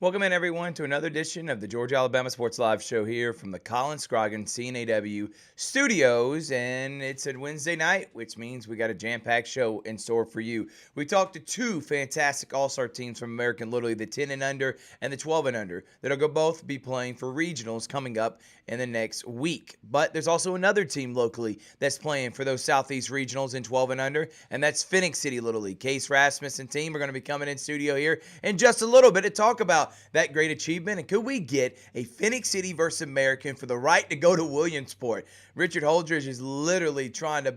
Welcome in, everyone, to another edition of the Georgia Alabama Sports Live Show here from the Colin Scroggin CNAW studios. And it's a Wednesday night, which means we got a jam-packed show in store for you. We talked to two fantastic all-star teams from American Little League, the 10 and under and the 12 and under, that'll go both be playing for regionals coming up in the next week. But there's also another team locally that's playing for those Southeast regionals in 12 and under, and that's Phoenix City Little League. Case Rasmussen team are going to be coming in studio here in just a little bit to talk about that great achievement. And could we get a Phoenix City versus American for the right to go to Williamsport? Richard Holdridge is literally trying to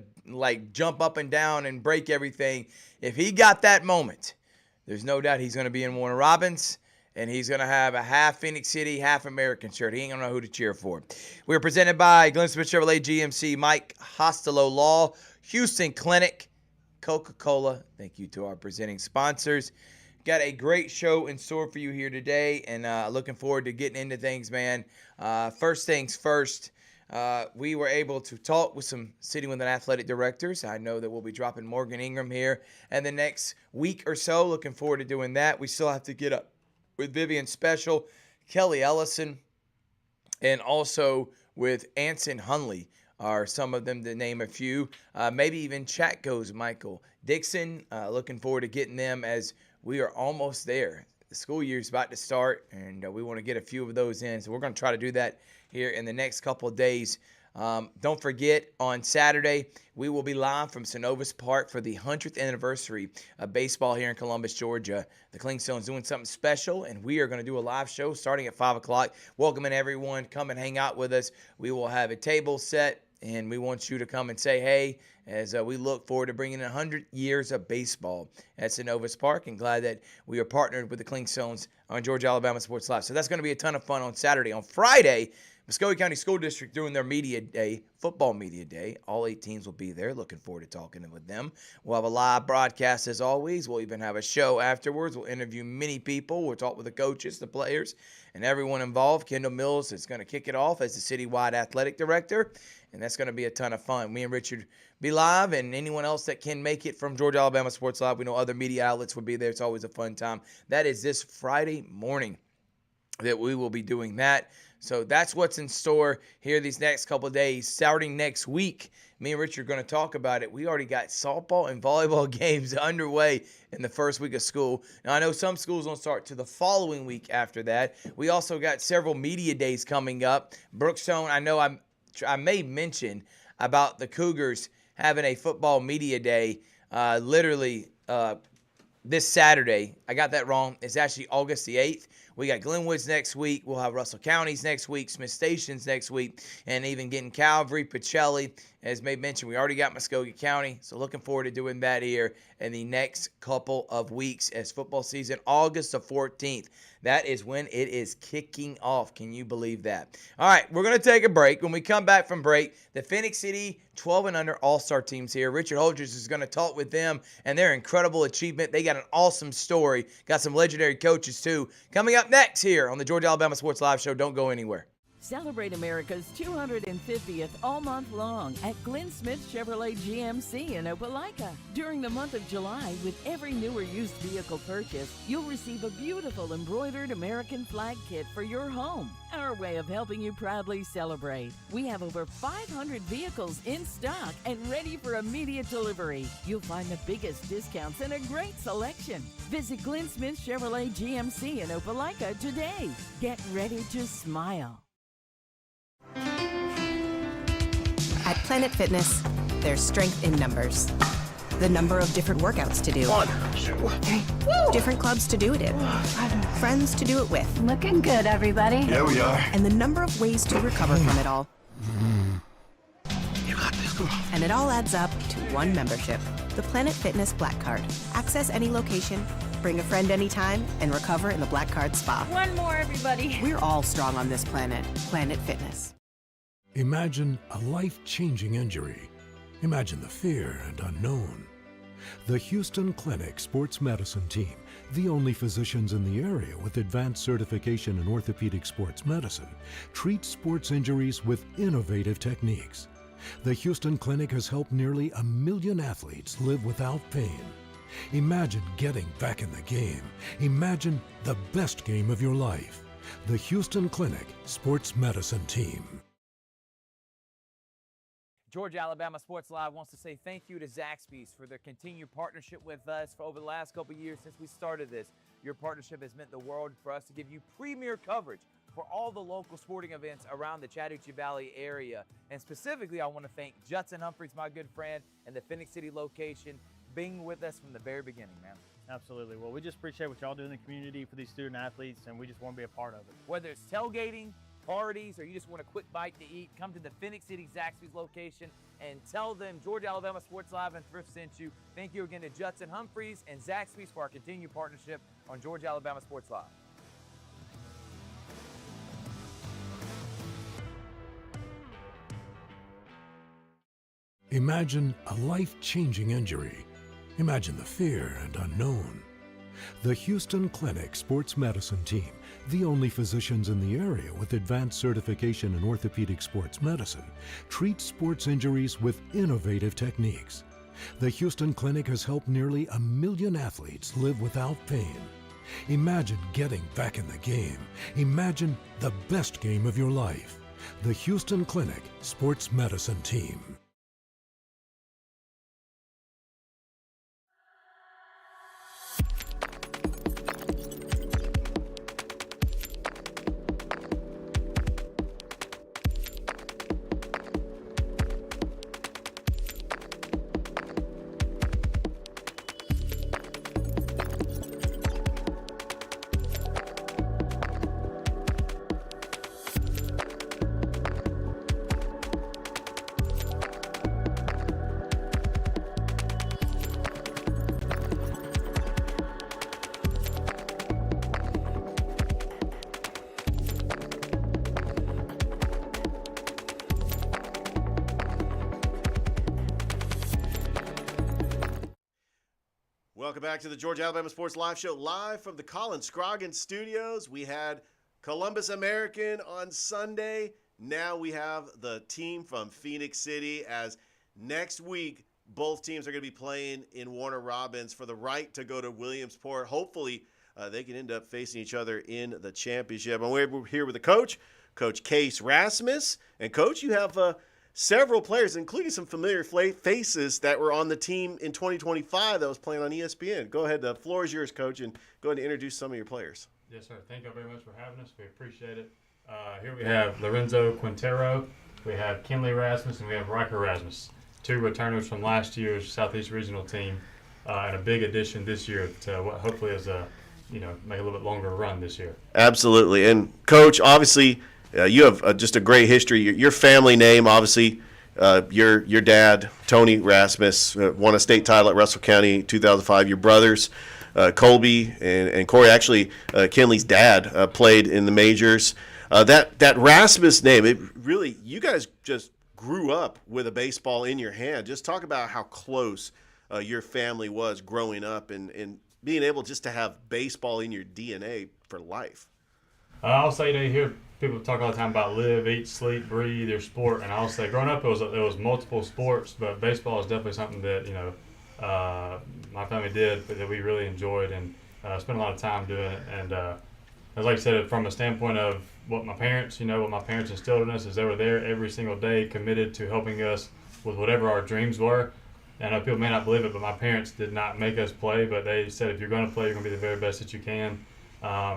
jump up and down and break everything. If he got that moment, there's no doubt he's going to be in Warner Robins, and he's going to have a half Phoenix City, half American shirt. He ain't going to know who to cheer for. We're presented by Glenn Smith Chevrolet GMC, Mike Hostelo Law, Houston Clinic, Coca-Cola. Thank you to our presenting sponsors. Got a great show in store for you here today, and looking forward to getting into things, man. First things first, we were able to talk with some City Women athletic directors. I know that we'll be dropping Morgan Ingram here in the next week or so. Looking forward to doing that. We still have to get up with Vivian Special, Kelly Ellison, and also with Anson Hunley are some of them, to name a few. Maybe even chat goes Michael Dixon. Looking forward to getting them as we are almost there. The school year is about to start, and we want to get a few of those in. So we're going to try to do that here in the next couple of days. Don't forget, on Saturday, we will be live from Synovus Park for the 100th anniversary of baseball here in Columbus, Georgia. The Clingstone's doing something special, and we are going to do a live show starting at 5 o'clock. Welcoming everyone. Come and hang out with us. We will have a table set, and we want you to come and say hey as we look forward to bringing in 100 years of baseball at Synovus Park, and glad that we are partnered with the Clingstones on Georgia Alabama Sports Live. So that's going to be a ton of fun on Saturday. On Friday, Muskogee County School District doing their media day, football media day. All 8 teams will be there. Looking forward to talking with them. We'll have a live broadcast as always. We'll even have a show afterwards. We'll interview many people. We'll talk with the coaches, the players, and everyone involved. Kendall Mills is going to kick it off as the citywide athletic director, and that's going to be a ton of fun. Me and Richard be live, and anyone else that can make it from Georgia Alabama Sports Live. We know other media outlets will be there. It's always a fun time. That is this Friday morning that we will be doing that. So that's what's in store here these next couple of days. Starting next week, me and Richard are going to talk about it. We already got softball and volleyball games underway in the first week of school. Now, I know some schools don't start to the following week after that. We also got several media days coming up. Brookstone, I know I may mention about the Cougars having a football media day this Saturday. I got that wrong. It's actually August the 8th. We got Glenwoods next week. We'll have Russell County's next week, Smith Station's next week, and even getting Calvary, Pacelli. As May mentioned, we already got Muskogee County, so looking forward to doing that here in the next couple of weeks as football season, August the 14th. That is when it is kicking off. Can you believe that? All right, we're going to take a break. When we come back from break, the Phoenix City 12 and under all-star teams here. Richard Holdridge is going to talk with them and their incredible achievement. They got an awesome story. Got some legendary coaches, too. Coming up next here on the Georgia Alabama Sports Live Show. Don't go anywhere. Celebrate America's 250th all month long at Glenn Smith Chevrolet GMC in Opelika. During the month of July, with every new or used vehicle purchase, you'll receive a beautiful embroidered American flag kit for your home. Our way of helping you proudly celebrate. We have over 500 vehicles in stock and ready for immediate delivery. You'll find the biggest discounts and a great selection. Visit Glenn Smith Chevrolet GMC in Opelika today. Get ready to smile. At Planet Fitness, there's strength in numbers. The number of different workouts to do. 1, 2, 3. Different clubs to do it in. Friends to do it with. Looking good, everybody. Yeah, we are. And the number of ways to recover from it all. You got this. Come on. And it all adds up to one membership. The Planet Fitness Black Card. Access any location, bring a friend anytime, and recover in the Black Card Spa. One more, everybody. We're all strong on this planet. Planet Fitness. Imagine a life-changing injury. Imagine the fear and unknown. The Houston Clinic Sports Medicine Team, the only physicians in the area with advanced certification in orthopedic sports medicine, treats sports injuries with innovative techniques. The Houston Clinic has helped nearly 1 million athletes live without pain. Imagine getting back in the game. Imagine the best game of your life. The Houston Clinic Sports Medicine Team. Georgia Alabama Sports Live wants to say thank you to Zaxby's for their continued partnership with us for over the last couple of years since we started this. Your partnership has meant the world for us to give you premier coverage for all the local sporting events around the Chattahoochee Valley area. And specifically, I want to thank Judson Humphreys, my good friend, and the Phoenix City location being with us from the very beginning, man. Absolutely. Well, we just appreciate what y'all do in the community for these student athletes, and we just want to be a part of it. Whether it's tailgating, parties, or you just want a quick bite to eat, come to the Phoenix City Zaxby's location and tell them Georgia Alabama Sports Live and Thrift sent you. Thank you again to Judson Humphreys and Zaxby's for our continued partnership on Georgia Alabama Sports Live. Imagine a life-changing injury. Imagine the fear and unknown. The Houston Clinic Sports Medicine Team, the only physicians in the area with advanced certification in orthopedic sports medicine, treats sports injuries with innovative techniques. The Houston Clinic has helped nearly 1 million athletes live without pain. Imagine getting back in the game. Imagine the best game of your life. The Houston Clinic Sports Medicine Team. Welcome back to the Georgia Alabama Sports Live Show, live from the Colin Scroggins Studios. We had Columbus American on Sunday. Now we have the team from Phoenix City, as next week both teams are going to be playing in Warner Robins for the right to go to Williamsport. Hopefully they can end up facing each other in the championship. And we're here with the coach, Coach Case Rasmus. And, Coach, you have several players, including some familiar faces that were on the team in 2025 that was playing on ESPN. Go ahead. The floor is yours, Coach, and go ahead and introduce some of your players. Yes, sir. Thank you very much for having us. We appreciate it. Here we have Lorenzo Quintero, we have Kinley Rasmus, and we have Riker Rasmus, two returners from last year's Southeast Regional team, and a big addition this year to what hopefully is make a little bit longer run this year. Absolutely. And, Coach, obviously – you have just a great history. Your family name, obviously, your dad, Tony Rasmus, won a state title at Russell County 2005. Your brothers, Colby and Corey, actually, Kinley's dad played in the majors. That Rasmus name, it really, you guys just grew up with a baseball in your hand. Just talk about how close your family was growing up and being able just to have baseball in your DNA for life. I'll say you hear people talk all the time about live, eat, sleep, breathe, your sport, and I'll say growing up there was multiple sports, but baseball is definitely something that my family did, but that we really enjoyed and spent a lot of time doing it. And as like I said, from a standpoint of what my parents instilled in us, is they were there every single day, committed to helping us with whatever our dreams were. And I know people may not believe it, but my parents did not make us play, but they said if you're going to play, you're going to be the very best that you can.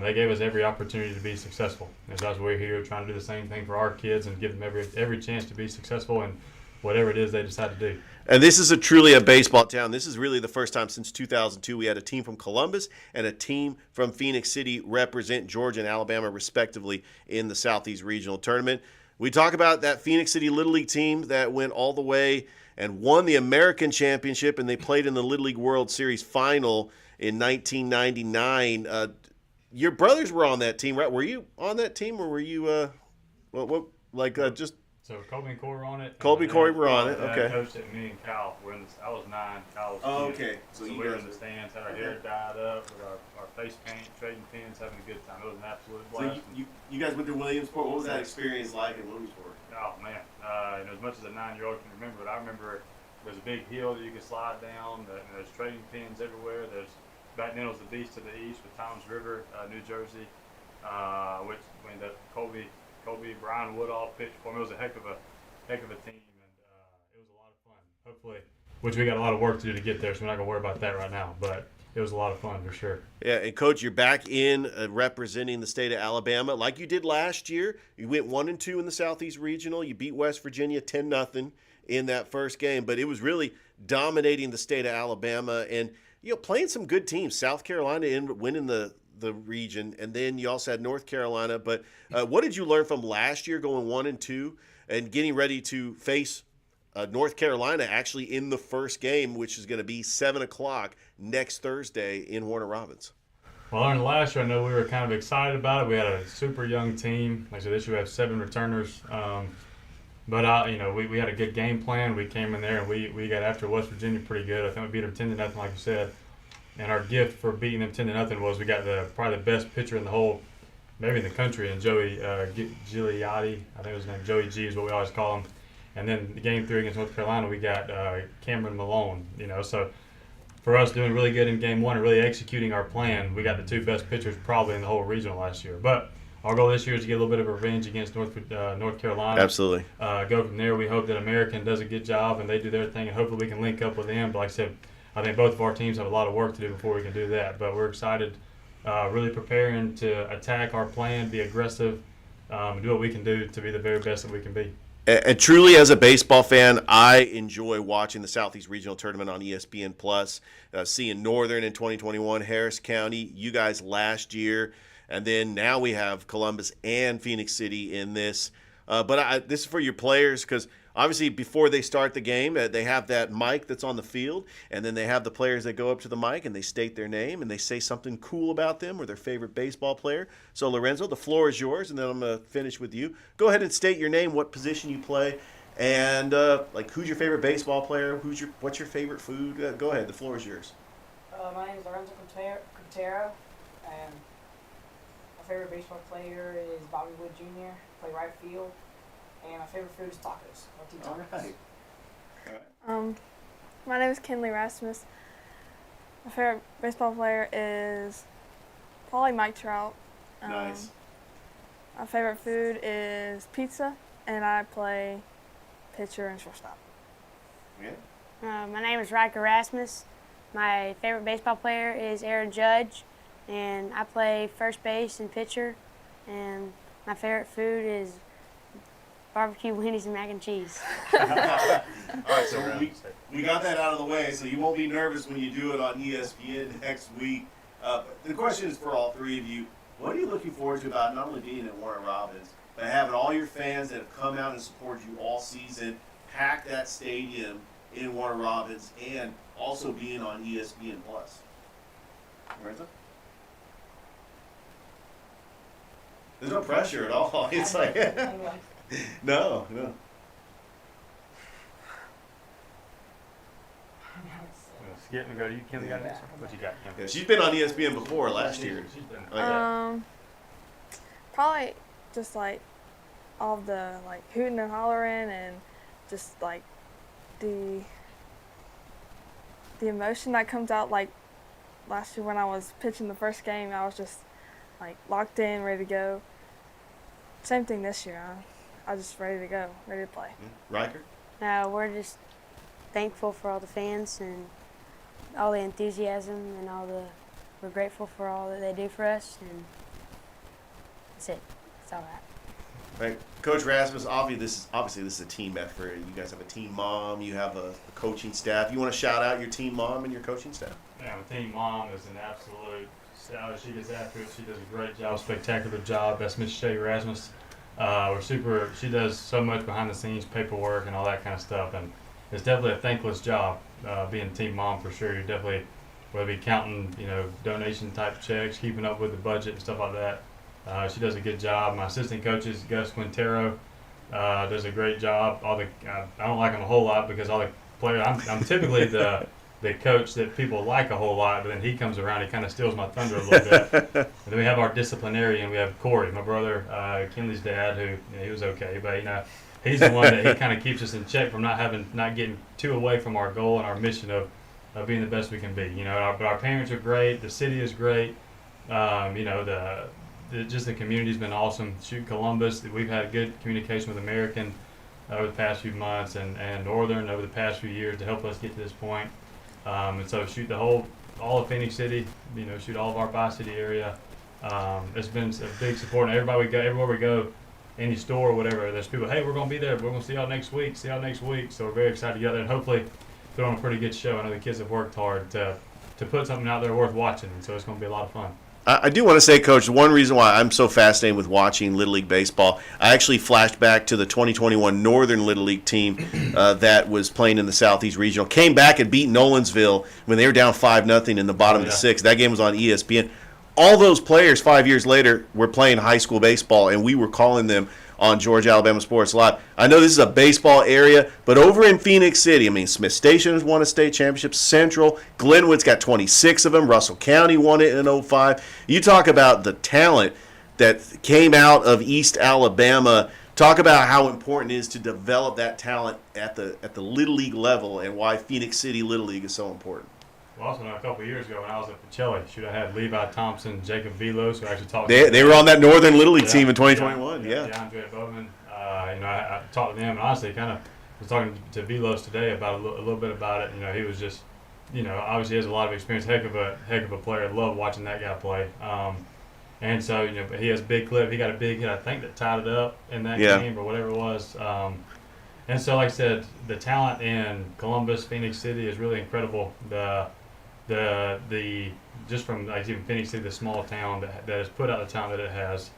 They gave us every opportunity to be successful. And that's why we're here trying to do the same thing for our kids and give them every chance to be successful in whatever it is they decide to do. And this is truly a baseball town. This is really the first time since 2002 we had a team from Columbus and a team from Phoenix City represent Georgia and Alabama respectively in the Southeast Regional Tournament. We talk about that Phoenix City Little League team that went all the way and won the American Championship, and they played in the Little League World Series final in 1999. Your brothers were on that team, right? Were you on that team, or were you just? So Colby and Corey were on it. Colby and Corey were on it. Okay. Coached it. Me and Kyle were in I was 9. Kyle was 10. Oh, okay. So we were in the stands, had our hair dyed up, with our face paint, trading pins, having a good time. It was an absolute blast. So you guys went to Williamsport. What was that experience like in Williamsport? Oh man, as much as a 9-year-old can remember it, I remember there's a big hill that you can slide down. There's trading pins everywhere. Back then it was the beach to the east with Toms River, New Jersey, which we ended up Kobe, Brian Woodall pitched for me. It was a heck of a team, and it was a lot of fun. Hopefully, which we got a lot of work to do to get there, so we're not gonna worry about that right now. But it was a lot of fun for sure. Yeah, and Coach, you're back in representing the state of Alabama like you did last year. You went 1-2 in the Southeast Regional. You beat West Virginia 10-0 in that first game, but it was really dominating the state of Alabama and playing some good teams. South Carolina winning the region, and then you also had North Carolina. But what did you learn from last year going 1-2 and getting ready to face North Carolina actually in the first game, which is going to be 7 o'clock next Thursday in Warner Robins? Well, I learned last year. I know we were kind of excited about it. We had a super young team. Like I said, this year we have 7 returners. But we had a good game plan. We came in there and we got after West Virginia pretty good. I think we beat them 10-0, like you said. And our gift for beating them 10-0 was we got probably the best pitcher in the whole, maybe in the country, and Joey Gigliotti. I think his name Joey G is what we always call him. And then the game 3 against North Carolina, we got Cameron Malone. So for us doing really good in game 1 and really executing our plan, we got the 2 best pitchers probably in the whole regional last year. But our goal this year is to get a little bit of revenge against North Carolina. Absolutely. Go from there. We hope that American does a good job and they do their thing, and hopefully we can link up with them. But like I said, I think both of our teams have a lot of work to do before we can do that. But we're excited, really preparing to attack our plan, be aggressive, do what we can do to be the very best that we can be. And truly, as a baseball fan, I enjoy watching the Southeast Regional Tournament on ESPN Plus, seeing Northern in 2021, Harris County, you guys last year, and then now we have Columbus and Phoenix City in this. But this is for your players because obviously before they start the game, they have that mic that's on the field, and then they have the players that go up to the mic and they state their name and they say something cool about them or their favorite baseball player. So Lorenzo, the floor is yours, and then I'm going to finish with you. Go ahead and state your name, what position you play, and who's your favorite baseball player? What's your favorite food? Go ahead, the floor is yours. My name is Lorenzo Quintero, and my favorite baseball player is Bobby Wood Jr., play right field. And my favorite food is tacos. All right. My name is Kenley Rasmus. My favorite baseball player is probably Mike Trout. Nice. My favorite food is pizza, and I play pitcher and shortstop. Yeah. My name is Riker Rasmus. My favorite baseball player is Aaron Judge, and I play first base and pitcher. And my favorite food is barbecue winnies and mac and cheese. All right, so we got that out of the way, so you won't be nervous when you do it on ESPN next week. The question is for all 3 of you. What are you looking forward to about not only being at Warner Robins, but having all your fans that have come out and supported you all season, pack that stadium in Warner Robins, and also being on ESPN+. Lorenzo? There's no pressure at all. It's like, no. Skip and go to you, Kelly. Got next? What you got, Kelly? Yeah, she's been on ESPN before last year. Probably just all of the hooting and hollering and just the emotion that comes out. Last year when I was pitching the first game, I was just locked in, ready to go. Same thing this year. I was just ready to go, ready to play. Riker? We're just thankful for all the fans and all the enthusiasm and we're grateful for all that they do for us, and that's it. That's all that. Right. Coach Rasmus, obviously this is a team effort. You guys have a team mom, you have a coaching staff. You want to shout out your team mom and your coaching staff? Yeah, my team mom is an absolute stout. She gets after it. She does a great job, spectacular job. That's Miss Shay Rasmus. She does so much behind the scenes, paperwork and all that kind of stuff, and it's definitely a thankless job, being team mom for sure. You're definitely, whether it be counting, donation type checks, keeping up with the budget and stuff like that. She does a good job. My assistant coach is Gus Quintero, does a great job. I don't like him a whole lot because all the players, I'm typically the the coach that people like a whole lot, but then he comes around, he kind of steals my thunder a little bit. And then we have our disciplinarian, we have Corey, my brother, Kinley's dad, who he was okay, but he's the one that he kind of keeps us in check from not getting too away from our goal and our mission of being the best we can be. But our parents are great, the city is great, just the community's been awesome. Shoot, Columbus, we've had good communication with American over the past few months and Northern over the past few years to help us get to this point. And so shoot all of Phoenix City, shoot all of our Bi-City area. It's been a big support, and everywhere we go, any store or whatever, there's people, hey, we're going to be there. We're going to see y'all next week. So we're very excited to get out there and hopefully put on a pretty good show. I know the kids have worked hard to put something out there worth watching, and so it's going to be a lot of fun. I do want to say, Coach, one reason why I'm so fascinated with watching Little League Baseball, I actually flashed back to the 2021 Northern Little League team that was playing in the Southeast Regional. Came back and beat Nolensville when they were down 5-0 in the bottom of the sixth. That game was on ESPN. All those players 5 years later were playing high school baseball, and we were calling them on Georgia Alabama Sports Live. I know this is a baseball area, but over in Phoenix City, Smith Station has won a state championship. Central, Glenwood's got 26 of them. Russell County won it in 2005. You talk about the talent that came out of East Alabama. Talk about how important it is to develop that talent at the Little League level and why Phoenix City Little League is so important. Well, also, a couple of years ago when I was at Pacelli, I had Levi Thompson, Jacob Velos, who actually talked. They were on that Northern Little League team in 2021. DeAndre Bowman. I talked to them, and honestly, kind of was talking to Velos today about a little bit about it. He was just, obviously he has a lot of experience. Heck of a player. I love watching that guy play. And so he has a big clip. He got a big hit, I think, that tied it up in that game or whatever it was. And so, like I said, the talent in Columbus, Phoenix City is really incredible. The just from even Phoenix City, the small town that has put out the talent that it has,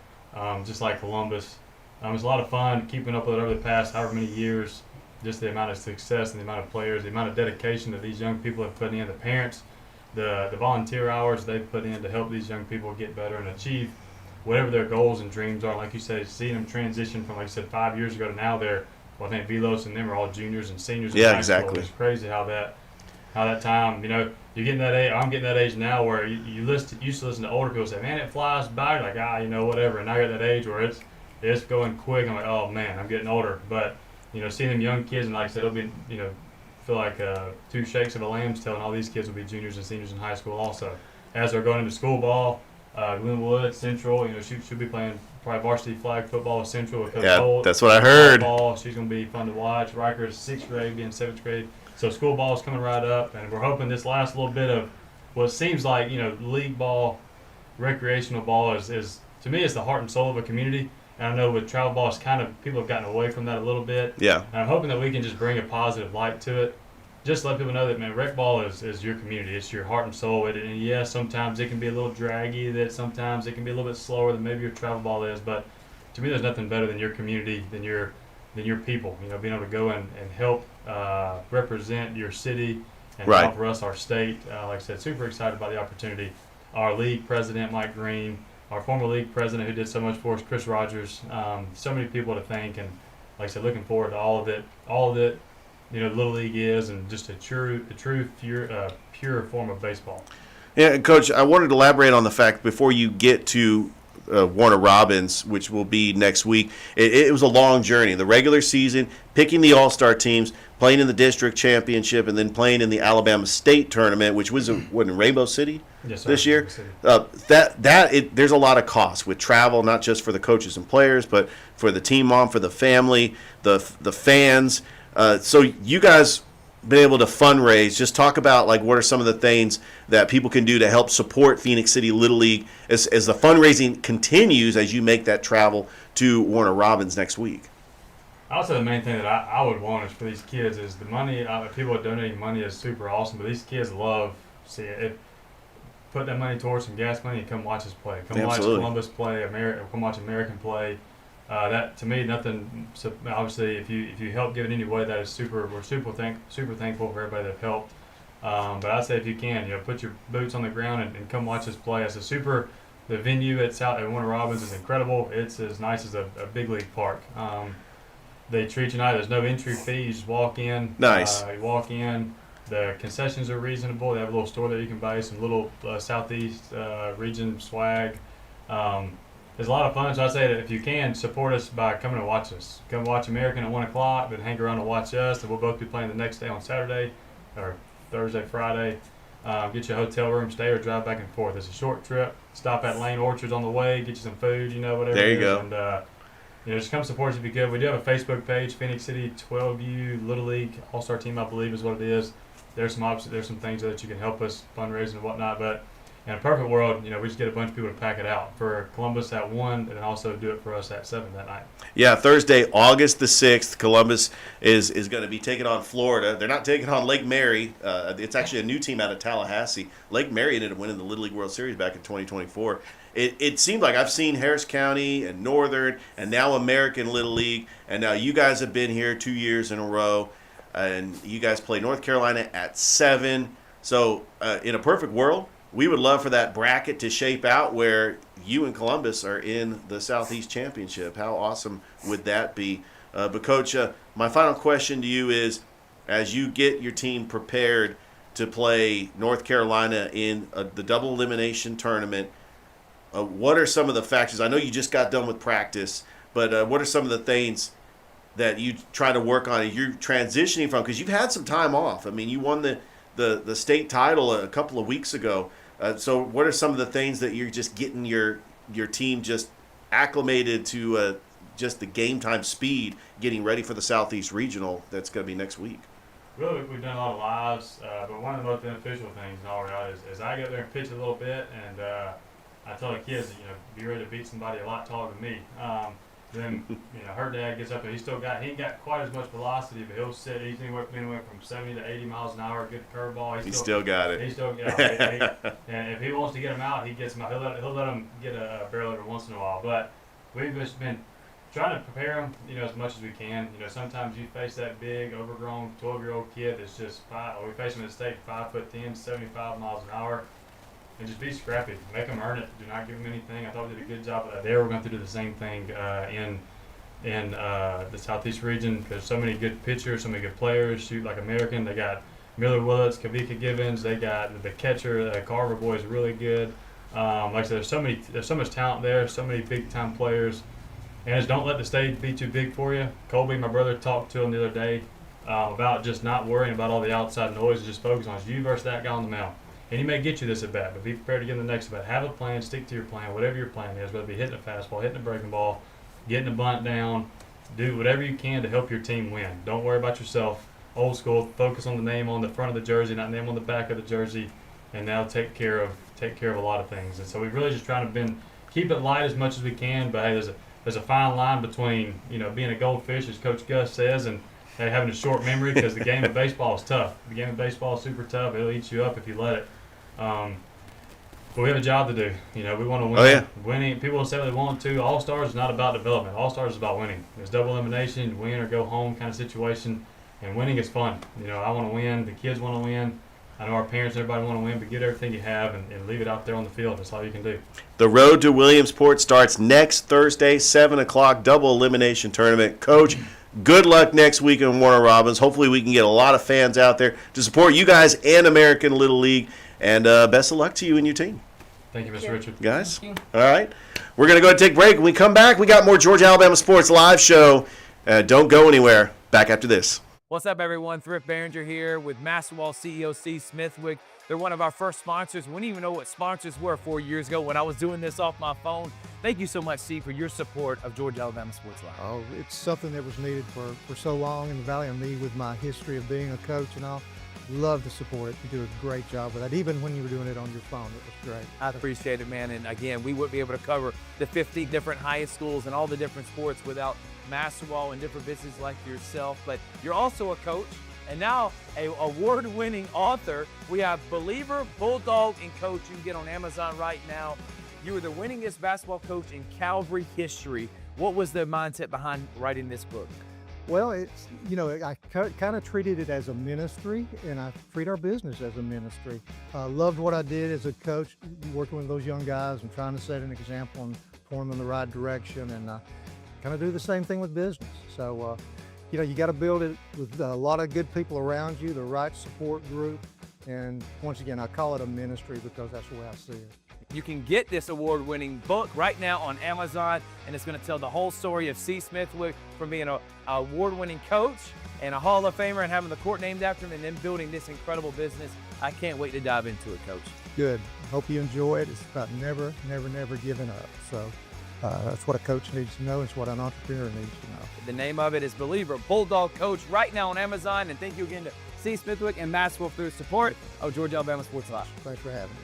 just like Columbus. It's a lot of fun keeping up with it over the past however many years. Just the amount of success and the amount of players, the amount of dedication that these young people have put in, the parents, the volunteer hours they've put in to help these young people get better and achieve whatever their goals and dreams are. Like you said, seeing them transition from, like I said, 5 years ago to now they're, I think Velos and them are all juniors and seniors in high school. It's crazy how that time, you're getting that age. I'm getting that age now where you used to listen to older people say, man, it flies by. You're like, whatever. And now you're at that age where it's going quick. I'm like, oh man, I'm getting older. But seeing them young kids, and like I said, it'll be, feel like 2 shakes of a lamb's tail, and all these kids will be juniors and seniors in high school also. As they're going into school ball, Glenwood, Central, she'll be playing probably varsity flag football with Central. With Coach Holt. That's what I heard. Ball, she's going to be fun to watch. Riker's 6th grade, being 7th grade. So school ball is coming right up, and we're hoping this last little bit of what seems like, league ball, recreational ball is to me, it's the heart and soul of a community. And I know with travel ball, it's kind of, people have gotten away from that a little bit. Yeah. And I'm hoping that we can just bring a positive light to it. Just let people know that, man, rec ball is your community. It's your heart and soul. And yes, sometimes it can be a little draggy, that sometimes it can be a little bit slower than maybe your travel ball is. But to me, there's nothing better than your community, than your people. Being able to go and help represent your city and offer us our state. Like I said, super excited about the opportunity. Our league president, Mike Green, our former league president who did so much for us, Chris Rogers, so many people to thank, and like I said, looking forward to all of it, Little League is, and just a true pure form of baseball. Yeah, Coach, I wanted to elaborate on the fact before you get to Warner Robins, which will be next week. It was a long journey. The regular season, picking the all-star teams, playing in the district championship, and then playing in the Alabama State tournament, which was in Rainbow City this year. There's a lot of costs with travel, not just for the coaches and players, but for the team mom, for the family, the fans. So you guys been able to fundraise. Just talk about what are some of the things that people can do to help support Phoenix City Little League as the fundraising continues as you make that travel to Warner Robins next week. I would say the main thing that I would want is for these kids is the money. People donating money is super awesome, but these kids love see it. Put that money towards some gas money and come watch us play. Come watch Columbus play. Come watch American play. That to me, nothing. So obviously, if you help give it any way, that is super. We're super thankful for everybody that helped. But I'd say if you can, put your boots on the ground and come watch us play. It's the venue at Warner Robins is incredible. It's as nice as a big league park. They treat you nice. There's no entry fee. You just walk in. Nice. You walk in. The concessions are reasonable. They have a little store that you can buy some little Southeast region swag. It's a lot of fun, so I say that if you can, support us by coming and watch us. Come watch American at 1 o'clock, then hang around and watch us, and we'll both be playing the next day on Saturday or Thursday, Friday. Get you a hotel room, stay or drive back and forth. It's a short trip. Stop at Lane Orchards on the way, get you some food, whatever. There you it is. go. And just come support us if you could. We do have a Facebook page, Phoenix City 12U Little League All-Star Team, I believe is what it is. There's some options, there's some things that you can help us fundraising and whatnot, but in a perfect world, we just get a bunch of people to pack it out for Columbus at 1 and then also do it for us at 7 that night. Yeah, Thursday, August the 6th, Columbus is going to be taking on Florida. They're not taking on Lake Mary. It's actually a new team out of Tallahassee. Lake Mary ended up winning the Little League World Series back in 2024. It seemed like I've seen Harris County and Northern and now American Little League, and now you guys have been here 2 years in a row, and you guys play North Carolina at 7. So in a perfect world, we would love for that bracket to shape out where you and Columbus are in the Southeast Championship. How awesome would that be? But, Coach, my final question to you is, as you get your team prepared to play North Carolina in the double elimination tournament, what are some of the factors? I know you just got done with practice, but what are some of the things that you try to work on and you're transitioning from? Because you've had some time off. I mean, you won the state title a couple of weeks ago. So what are some of the things that you're just getting your team just acclimated to just the game time speed, getting ready for the Southeast Regional that's going to be next week? Really, we've done a lot of lives, but one of the most beneficial things in all reality is I get there and pitch a little bit, and I tell the kids, be ready to beat somebody a lot taller than me. Then, her dad gets up and he ain't got quite as much velocity, but he'll sit. He's anywhere from 70 to 80 miles an hour, good curveball. He still got it. He still got it. And if he wants to get him out, he gets him out. He'll let him get a barrel every once in a while. But we've just been trying to prepare him, as much as we can. Sometimes you face that big, overgrown 12-year-old kid that's just we face him at state 5'10", 75 miles an hour. And just be scrappy. Make them earn it. Do not give them anything. I thought we did a good job of that there. We're going to do the same thing in the Southeast region. There's so many good pitchers, so many good players. Shoot like American. They got Miller Willits, Kavika Givens. They got the catcher, Carver boy is really good. Like I said, there's so much talent there. So many big-time players. And just don't let the stage be too big for you. Colby, my brother, talked to him the other day about just not worrying about all the outside noise and just focus on you versus that guy on the mound. And he may get you this at bat, but be prepared to get in the next at bat. Have a plan, stick to your plan, whatever your plan is, whether it be hitting a fastball, hitting a breaking ball, getting a bunt down. Do whatever you can to help your team win. Don't worry about yourself. Old school, focus on the name on the front of the jersey, not the name on the back of the jersey, and that'll take care of a lot of things. And so we really just trying to keep it light as much as we can, but hey, there's a fine line between being a goldfish, as Coach Gus says, and having a short memory, because the game of baseball is tough. The game of baseball is super tough. It'll eat you up if you let it. But we have a job to do. We want to win. Oh, yeah. Winning. People will say they want to. All-Stars is not about development. All-Stars is about winning. It's double elimination, win or go home kind of situation. And winning is fun. I want to win. The kids want to win. I know our parents and everybody want to win, but get everything you have and leave it out there on the field. That's all you can do. The road to Williamsport starts next Thursday, 7 o'clock, double elimination tournament. Coach, good luck next week in Warner Robins. Hopefully we can get a lot of fans out there to support you guys and American Little League. And best of luck to you and your team. Thank you, Mr. Richard. Guys, all right. We're going to go ahead and take a break. When we come back, we got more Georgia Alabama Sports Live Show. Don't go anywhere. Back after this. What's up, everyone? Thrift Behringer here with Masterwall CEO Steve Smithwick. They're one of our first sponsors. We didn't even know what sponsors were 4 years ago when I was doing this off my phone. Thank you so much, Steve, for your support of Georgia Alabama Sports Live. Oh, it's something that was needed for so long in the Valley, and me with my history of being a coach and all. Love to support it. You do a great job with that. Even when you were doing it on your phone, it was great. I appreciate it, man. And again, we wouldn't be able to cover the 50 different highest schools and all the different sports without Masterwall and different businesses like yourself. But you're also a coach and now an award-winning author. We have Believer, Bulldog, and Coach. You can get on Amazon right now. You were the winningest basketball coach in Calvary history. What was the mindset behind writing this book? Well, it's, I kind of treated it as a ministry, and I treat our business as a ministry. Loved what I did as a coach, working with those young guys and trying to set an example and point them in the right direction, and kind of do the same thing with business. So you know, you got to build it with a lot of good people around you, the right support group. And once again, I call it a ministry because that's the way I see it. You can get this award-winning book right now on Amazon, and it's going to tell the whole story of C. Smithwick from being an award-winning coach and a Hall of Famer and having the court named after him and then building this incredible business. I can't wait to dive into it, Coach. Good. Hope you enjoy it. It's about never giving up. So that's what a coach needs to know. It's what an entrepreneur needs to know. The name of it is Believer Bulldog Coach right now on Amazon. And thank you again to C. Smithwick and Maxwell for their support of Georgia Alabama Sports Live. Thanks for having me.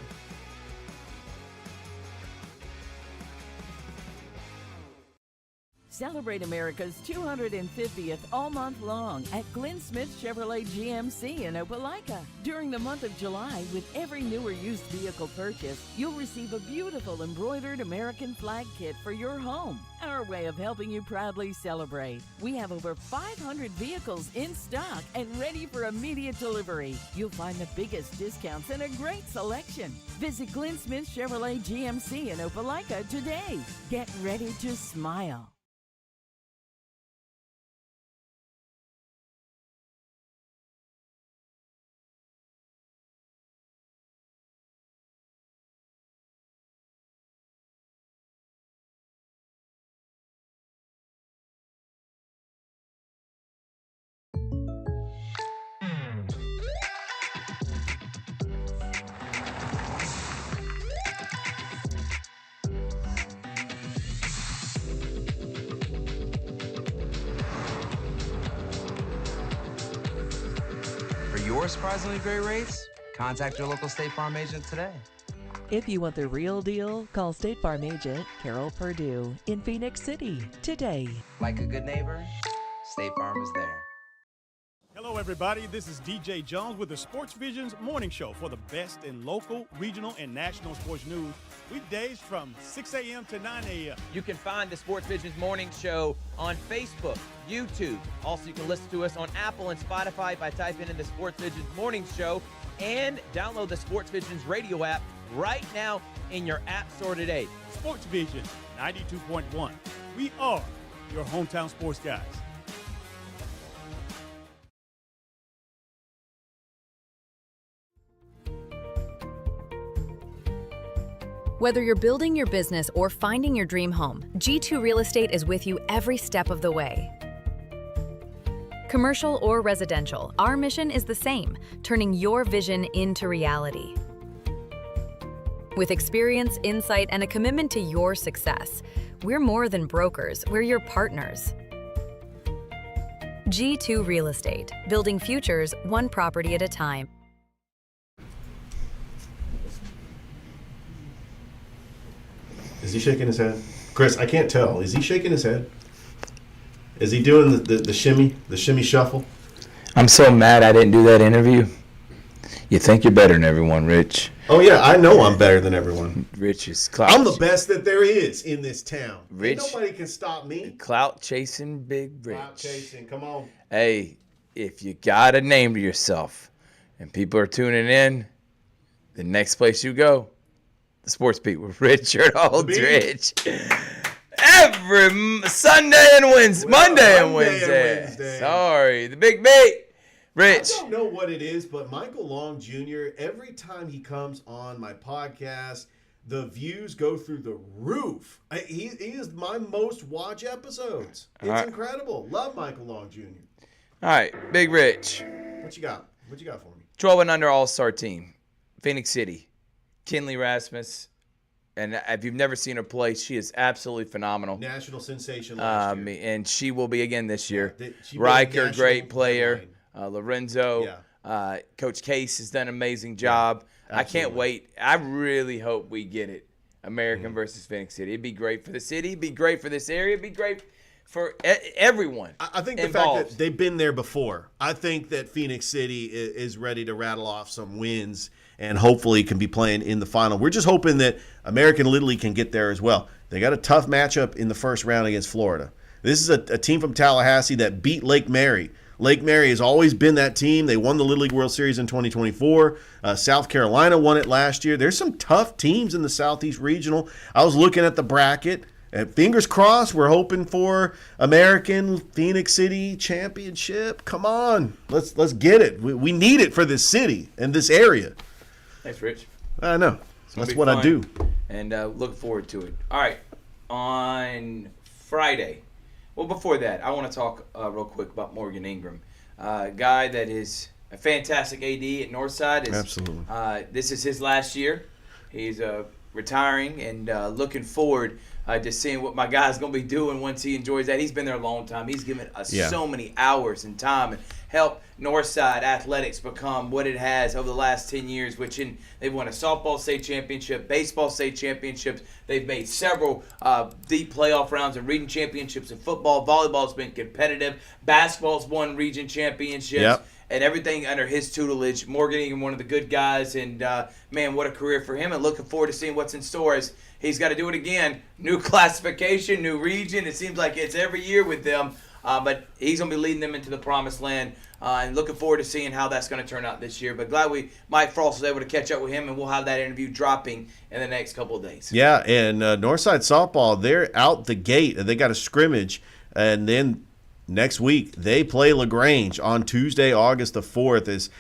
Celebrate America's 250th all month long at Glenn Smith Chevrolet GMC in Opelika. During the month of July, with every new or used vehicle purchase, you'll receive a beautiful embroidered American flag kit for your home. Our way of helping you proudly celebrate. We have over 500 vehicles in stock and ready for immediate delivery. You'll find the biggest discounts and a great selection. Visit Glenn Smith Chevrolet GMC in Opelika today. Get ready to smile. For surprisingly great rates, contact your local State Farm agent today. If you want the real deal, call State Farm agent Carol Perdue in Phoenix City today. Like a good neighbor, State Farm is there. Hello, everybody. This is DJ Jones with the Sports Visions Morning Show for the best in local, regional, and national sports news. Weekdays from 6 a.m. to 9 a.m. You can find the Sports Visions Morning Show on Facebook, YouTube. Also, you can listen to us on Apple and Spotify by typing in the Sports Visions Morning Show, and download the Sports Visions radio app right now in your app store today. Sports Vision 92.1. We are your hometown sports guys. Whether you're building your business or finding your dream home, G2 Real Estate is with you every step of the way. Commercial or residential, our mission is the same, turning your vision into reality. With experience, insight, and a commitment to your success, we're more than brokers, we're your partners. G2 Real Estate, building futures one property at a time. Is he shaking his head? Chris, I can't tell. Is he shaking his head? Is he doing the shimmy shuffle? I'm so mad I didn't do that interview. You think you're better than everyone, Rich. Oh, yeah, I know I'm better than everyone. Rich is clout. I'm the best that there is in this town. Rich, Ain't nobody can stop me. Clout chasing Big Rich. Clout chasing, come on. Hey, if you got a name to yourself and people are tuning in, the next place you go, the Sports Beat with Richard Aldrich. Every Sunday and Wednesday. Monday and Wednesday. Sorry, the Big Beat. Rich. I don't know what it is, but Michael Long Jr., every time he comes on my podcast, the views go through the roof. He is my most watched episodes. It's incredible. Love Michael Long Jr. All right, Big Rich. What you got? What you got for me? 12 and under All-Star team. Phoenix City. Kinley Rasmus. And if you've never seen her play, she is absolutely phenomenal. National sensation last year. And she will be again this year. Riker, great player. Lorenzo. Yeah. Coach Case has done an amazing job. Absolutely. I can't wait. I really hope we get it. American versus Phoenix City. It'd be great for the city. It'd be great for this area. It'd be great for everyone. I think the fact that they've been there before. I think that Phoenix City is ready to rattle off some wins and hopefully can be playing in the final. We're just hoping that American Little League can get there as well. They got a tough matchup in the first round against Florida. This is a team from Tallahassee that beat Lake Mary. Lake Mary has always been that team. They won the Little League World Series in 2024. South Carolina won it last year. There's some tough teams in the Southeast Regional. I was looking at the bracket. And fingers crossed, we're hoping for American Phoenix City championship. Come on, let's get it. We need it for this city and this area. Thanks, Rich. I know. That's what fun, I do. And looking forward to it. All right, on Friday. Well, before that, I want to talk real quick about Morgan Ingram, a guy that is a fantastic AD at Northside. Absolutely. This is his last year. He's retiring and looking forward to seeing what my guy's going to be doing once he enjoys that. He's been there a long time. He's given us so many hours and time and helped Northside Athletics become what it has over the last 10 years, they've won a softball state championship, baseball state championships. They've made several deep playoff rounds and region championships in football. Volleyball's been competitive. Basketball's won region championships. Yep. And everything under his tutelage. Morgan Ingram, one of the good guys, and man, what a career for him, and looking forward to seeing what's in store as he's got to do it again. New classification, new region. It seems like it's every year with them, but he's going to be leading them into the promised land, and looking forward to seeing how that's going to turn out this year. But glad Mike Frost was able to catch up with him, and we'll have that interview dropping in the next couple of days. Yeah, and Northside softball, they're out the gate, and they got a scrimmage, and then next week, they play LaGrange on Tuesday, August the 4th, as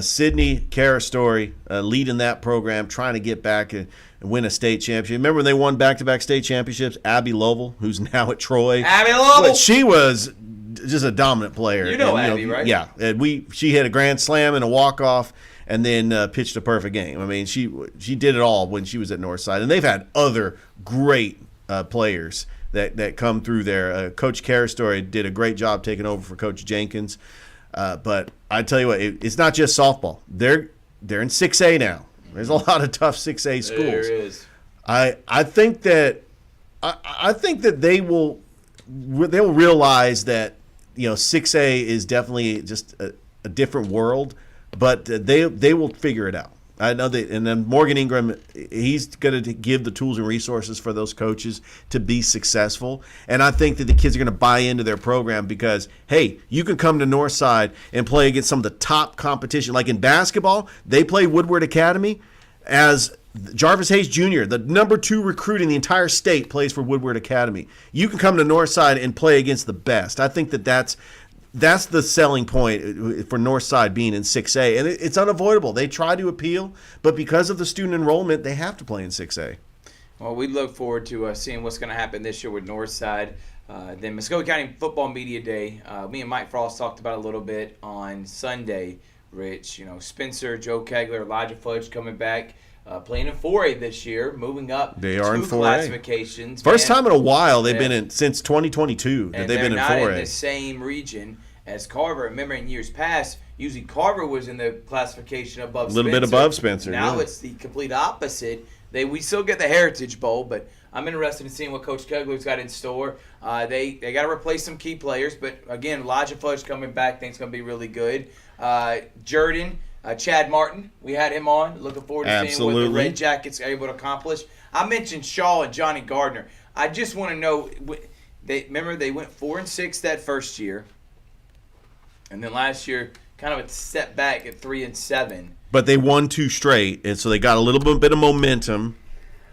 Sydney Carastory leading that program, trying to get back and win a state championship. Remember when they won back-to-back state championships? Abby Lovell, who's now at Troy. Abby Lovell! But she was just a dominant player. You know Abby, right? Yeah. And she hit a grand slam and a walk-off and then pitched a perfect game. I mean, she did it all when she was at Northside. And they've had other great players that come through there. Coach Carastory did a great job taking over for Coach Jenkins. But I tell you what, it's not just softball. They're in 6A now. There's a lot of tough 6A schools. There is. I think that they'll realize that 6A is definitely just a different world, but they will figure it out. I know that, and then Morgan Ingram, he's going to give the tools and resources for those coaches to be successful. And I think that the kids are going to buy into their program because, hey, you can come to Northside and play against some of the top competition. Like in basketball, they play Woodward Academy as Jarvis Hayes Jr., the number 2 recruit in the entire state, plays for Woodward Academy. You can come to Northside and play against the best. I think that's the selling point for Northside being in 6A, and it's unavoidable. They try to appeal, but because of the student enrollment, they have to play in 6A. Well, we look forward to seeing what's going to happen this year with Northside. Then Muskogee County Football Media Day. Me and Mike Frost talked about it a little bit on Sunday, Rich. Spencer, Joe Kegler, Elijah Fudge coming back. Playing in 4A this year, moving up they are 2 in 4A. Classifications. First time in a while they've been in since 2022 that and they've been in 4A. They're not in the same region as Carver. Remember, in years past, usually Carver was in the classification above Spencer. A little bit above Spencer. Now it's the complete opposite. We still get the Heritage Bowl, but I'm interested in seeing what Coach Kegler's got in store. They got to replace some key players, but again, Elijah Fudge coming back, think it's going to be really good. Jordan. Chad Martin, we had him on. Looking forward to seeing what the Red Jackets are able to accomplish. I mentioned Shaw and Johnny Gardner. I just want to know, remember they went 4-6 that first year, and then last year kind of a step back at 3-7. But they won 2 straight, and so they got a little bit of momentum.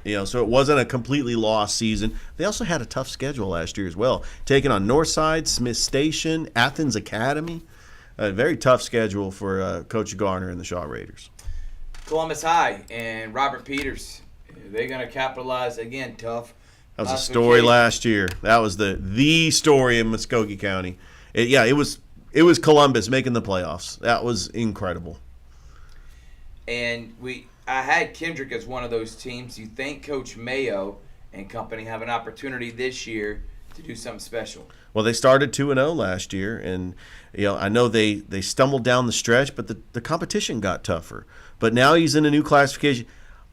So it wasn't a completely lost season. They also had a tough schedule last year as well, taking on Northside, Smith Station, Athens Academy. A very tough schedule for Coach Garner and the Shaw Raiders. Columbus High and Robert Peters, they're going to capitalize again. Tough. That was a story last year. That was the story in Muskogee County. It was Columbus making the playoffs. That was incredible. And I had Kendrick as one of those teams. You think Coach Mayo and company have an opportunity this year to do something special? Well, they started 2-0 last year, and I know they stumbled down the stretch, but the competition got tougher. But now he's in a new classification.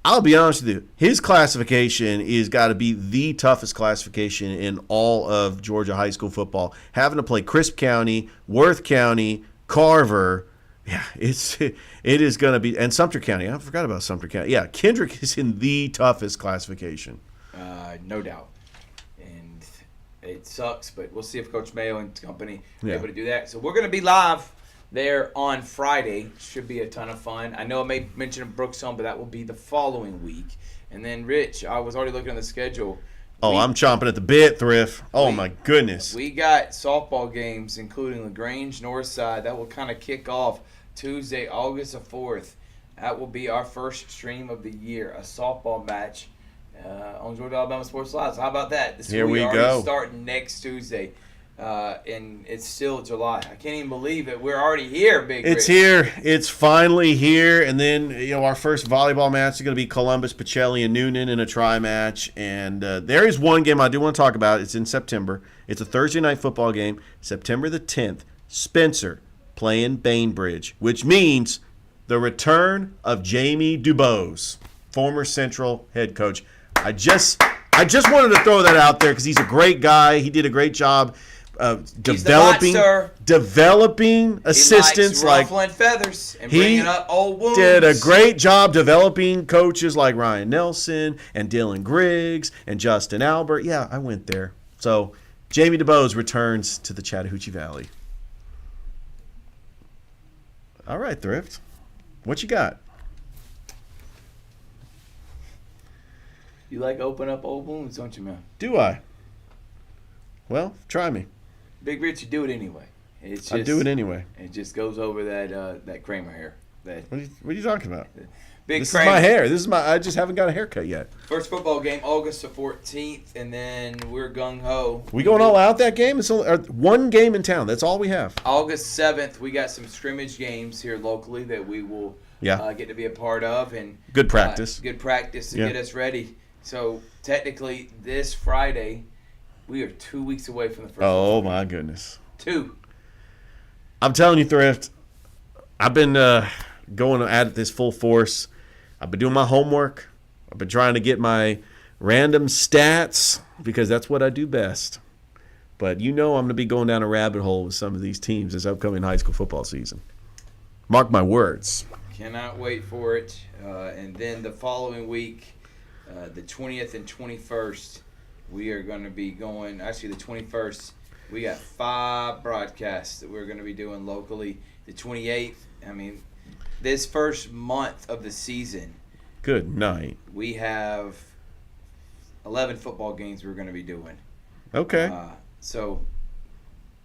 I'll be honest with you, his classification is got to be the toughest classification in all of Georgia high school football. Having to play Crisp County, Worth County, Carver, it is going to be, and Sumter County. I forgot about Sumter County. Yeah, Kendrick is in the toughest classification. No doubt. It sucks, but we'll see if Coach Mayo and company are able to do that. So we're going to be live there on Friday. Should be a ton of fun. I know I may mention Brookstone, but that will be the following week. And then, Rich, I was already looking at the schedule. Oh, I'm chomping at the bit, Thrift. Oh, my goodness. We got softball games, including LaGrange, Northside. That will kind of kick off Tuesday, August the 4th. That will be our first stream of the year, a softball match on Georgia Alabama Sports Live. So how about that? Here we already go. Starting next Tuesday, and it's still July. I can't even believe it. We're already here, Big It's Rich. here. It's finally here. And then, our first volleyball match is going to be Columbus, Pacelli, and Noonan in a tri-match. And there is one game I do want to talk about. It's in September. It's a Thursday night football game, September the 10th. Spencer playing Bainbridge, which means the return of Jamie DuBose, former Central head coach. I just wanted to throw that out there because he's a great guy. He did a great job developing assistants. He likes ruffling feathers and bringing up old wounds. Did a great job developing coaches like Ryan Nelson and Dylan Griggs and Justin Albert. Yeah, I went there. So Jamie DuBose returns to the Chattahoochee Valley. All right, Thrift. What you got? You like open up old wounds, don't you, man? Do I? Well, try me. Big Rich, you do it anyway. It's just, I do it anyway. It just goes over that Kramer hair. What are you talking about? Big this Kramer. is my hair. I just haven't got a haircut yet. First football game, August the 14th, and then we're gung-ho. We going all out that game? It's only one game in town. That's all we have. August 7th, we got some scrimmage games here locally that we will get to be a part of. And good practice. Good practice to get us ready. So, technically, this Friday, we are 2 weeks away from the first. Oh, my goodness. 2. I'm telling you, Thrift, I've been going at it this full force. I've been doing my homework. I've been trying to get my random stats because that's what I do best. But I'm going to be going down a rabbit hole with some of these teams this upcoming high school football season. Mark my words. Cannot wait for it. And then the following week, the 20th and 21st, we are going to be going. Actually, the 21st, we got 5 broadcasts that we're going to be doing locally. The 28th, this first month of the season. Good night. We have 11 football games we're going to be doing. Okay.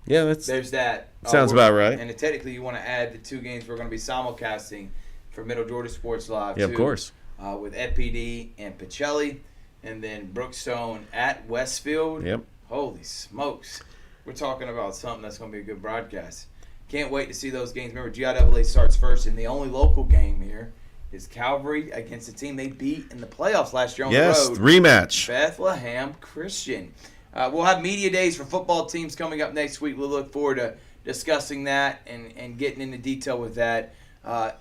Yeah, there's that. Sounds about right. And technically, you want to add the 2 games we're going to be simulcasting for Middle Georgia Sports Live. Yeah, of course. With FPD and Pacelli, and then Brookstone at Westfield. Yep. Holy smokes. We're talking about something that's going to be a good broadcast. Can't wait to see those games. Remember, GIAA starts first, and the only local game here is Calvary against a team they beat in the playoffs last year on the road. Yes, rematch. Bethlehem Christian. We'll have media days for football teams coming up next week. We'll look forward to discussing that and getting into detail with that.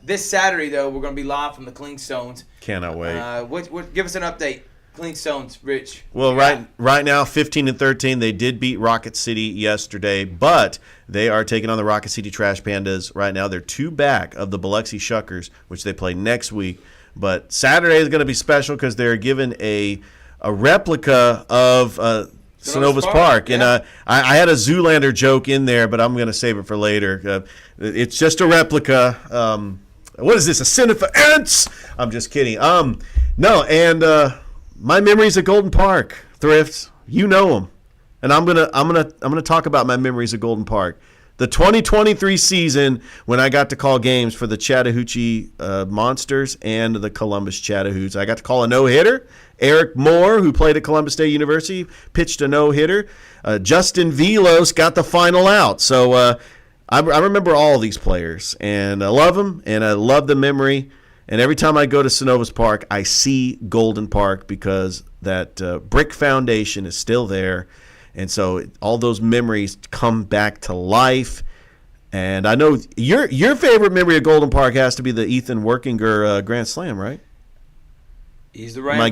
This Saturday, though, we're going to be live from the Clingstones. Cannot wait. Give us an update. Clingstones, Rich. Well, right now, 15-13. They did beat Rocket City yesterday, but they are taking on the Rocket City Trash Pandas right now. They're 2 back of the Biloxi Shuckers, which they play next week. But Saturday is going to be special because they're given a replica of Synovus Park. Yeah. And I had a Zoolander joke in there, but I'm going to save it for later. It's just a replica. What is this, a Center for Ants? I'm just kidding. My memories of Golden Park, Thrift, you know them, and I'm gonna talk about my memories of Golden Park. The 2023 season when I got to call games for the Chattahoochee Monsters and the Columbus Chattahoots. I got to call a no-hitter. Eric Moore, who played at Columbus State University, pitched a no-hitter. Justin Velos got the final out. So I remember all these players, and I love them, and I love the memory. And every time I go to Synovus Park, I see Golden Park because that brick foundation is still there. And so all those memories come back to life. And I know your favorite memory of Golden Park has to be the Ethan Workinger Grand Slam, right? He's the Rambler.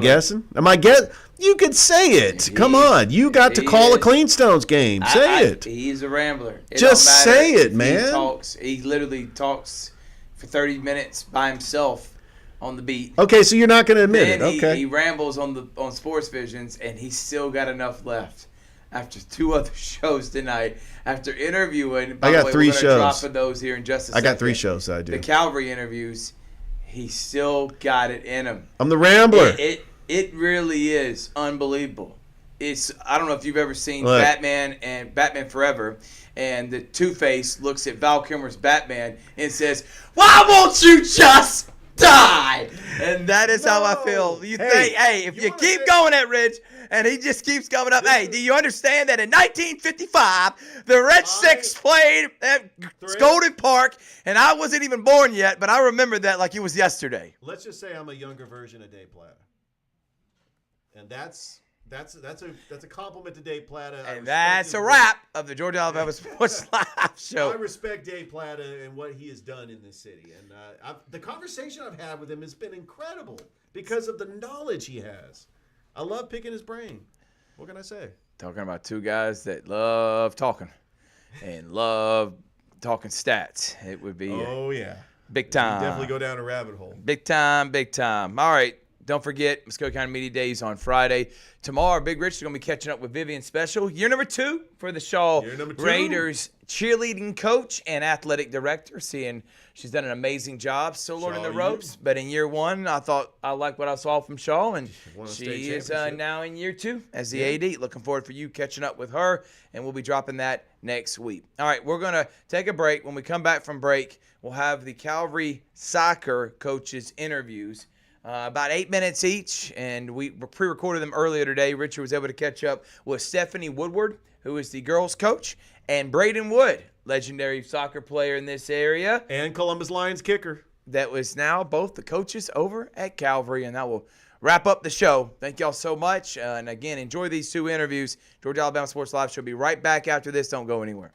Am I guessing? You could say it. Come on. You got to call a Cleanstones game. Say it. He's a Rambler. Just say it, man. He literally talks for 30 minutes by himself on the beat. Okay, so you're not going to admit it. Okay. He rambles on Sports Visions, and he's still got enough left after 2 other shows tonight. After interviewing, I got 3 shows. Drop of those here in just a second. I got 3 shows that I do. The Calvary interviews, he still got it in him. I'm the Rambler. It really is unbelievable. I don't know if you've ever seen What? Batman and Batman Forever, and the Two-Face looks at Val Kilmer's Batman and says, "Why won't you just die?" And that is how I feel. You think, hey, if you keep going at Rich, and he just keeps coming up, hey, do you understand that in 1955, the Red Six played at Golden Park, and I wasn't even born yet, but I remember that like it was yesterday. Let's just say I'm a younger version of Dave Plata, and that's a compliment to Dave Plata. And that's a wrap of the Georgia Alabama Sports Live Show. I respect Dave Plata and what he has done in this city, and the conversation I've had with him has been incredible because of the knowledge he has. I love picking his brain. What can I say? Talking about two guys that love talking and love talking stats. It would be big time. Definitely go down a rabbit hole. Big time, big time. All right. Don't forget, Muskogee County Media Days on Friday. Tomorrow, Big Rich is going to be catching up with Vivian Special. Year number 2 for the Shaw Raiders cheerleading coach and athletic director. Seeing she's done an amazing job. Still learning the ropes. But in year 1, I thought I liked what I saw from Shaw. And she is now in year 2 as the AD. Looking forward for you catching up with her. And we'll be dropping that next week. All right, we're going to take a break. When we come back from break, we'll have the Calvary soccer coaches' interviews. About 8 minutes each, and we pre-recorded them earlier today. Richard was able to catch up with Stephanie Woodward, who is the girls' coach, and Braden Wood, legendary soccer player in this area. And Columbus Lions kicker. That was now both the coaches over at Calvary, and that will wrap up the show. Thank y'all so much, and again, enjoy these 2 interviews. Georgia Alabama Sports Live Show will be right back after this. Don't go anywhere.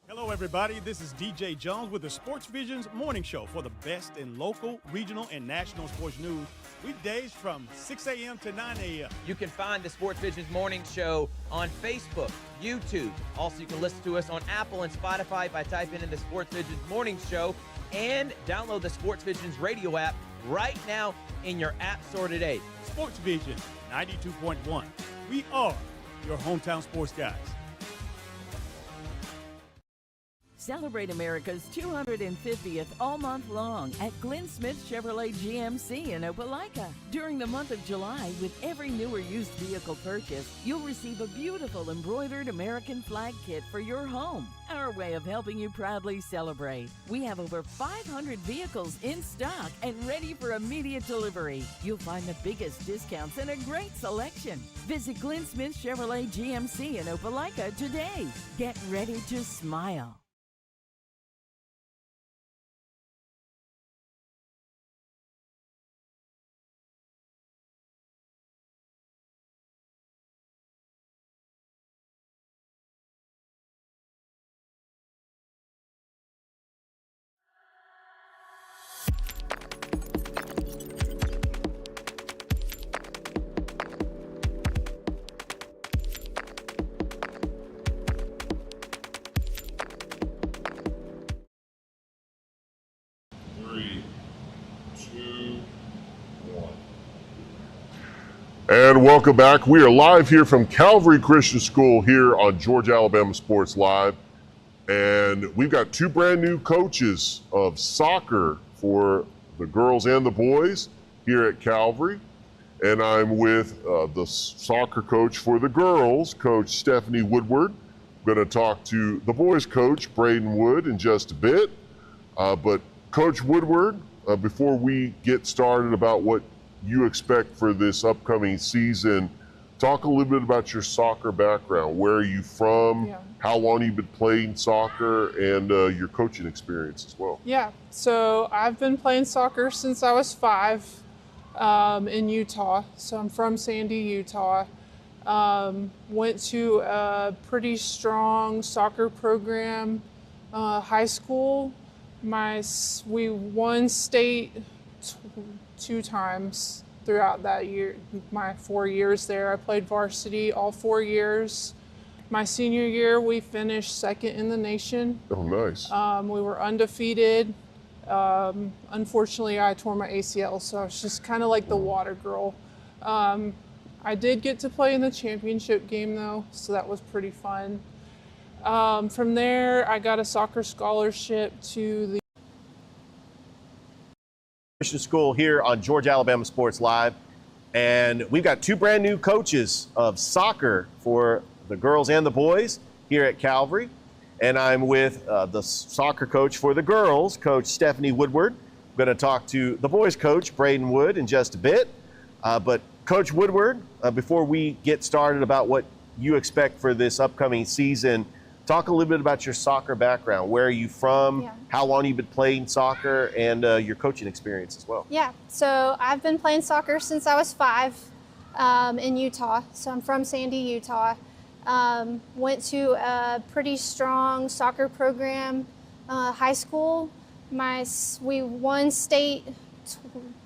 Hello, everybody. This is DJ Jones with the Sports Visions Morning Show for the best in local, regional, and national sports news. Weekdays from 6 a.m. to 9 a.m. You can find the Sports Visions Morning Show on Facebook, YouTube. Also, you can listen to us on Apple and Spotify by typing in the Sports Visions Morning Show, and download the Sports Visions radio app right now in your app store today. Sports Vision 92.1. We are your hometown sports guys. Celebrate America's 250th all month long at Glenn Smith Chevrolet GMC in Opelika. During the month of July, with every new or used vehicle purchase, you'll receive a beautiful embroidered American flag kit for your home. Our way of helping you proudly celebrate. We have over 500 vehicles in stock and ready for immediate delivery. You'll find the biggest discounts and a great selection. Visit Glenn Smith Chevrolet GMC in Opelika today. Get ready to smile. And welcome back. We are live here from Calvary Christian School here on Georgia Alabama Sports Live. And we've got 2 brand new coaches of soccer for the girls and the boys here at Calvary. And I'm with the soccer coach for the girls, Coach Stephanie Woodward. I'm going to talk to the boys coach, Braden Wood, in just a bit. But Coach Woodward, before we get started about what you expect for this upcoming season, talk a little bit about your soccer background. Where are you from? Yeah. How long you've been playing soccer, and your coaching experience as well. Yeah, so I've been playing soccer since I was 5 in Utah. So I'm from Sandy, Utah. Went to a pretty strong soccer program, high school. We won state 2 times throughout that year, my 4 years there. I played varsity all 4 years. My senior year, we finished 2nd in the nation. Oh, nice. We were undefeated. Unfortunately, I tore my ACL, so I was just kind of like the water girl. I did get to play in the championship game, though, so that was pretty fun. From there, I got a soccer scholarship to the Christian School here on Georgia Alabama Sports Live. And we've got two brand new coaches of soccer for the girls and the boys here at Calvary. And I'm with the soccer coach for the girls, Coach Stephanie Woodward. I'm going to talk to the boys coach, Braden Wood, in just a bit. But Coach Woodward, before we get started about what you expect for this upcoming season, talk a little bit about your soccer background. Where are you from? How long you've been playing soccer, and your coaching experience as well. Yeah, so I've been playing soccer since I was 5 in Utah. So I'm from Sandy, Utah. Went to a pretty strong soccer program, high school. We won state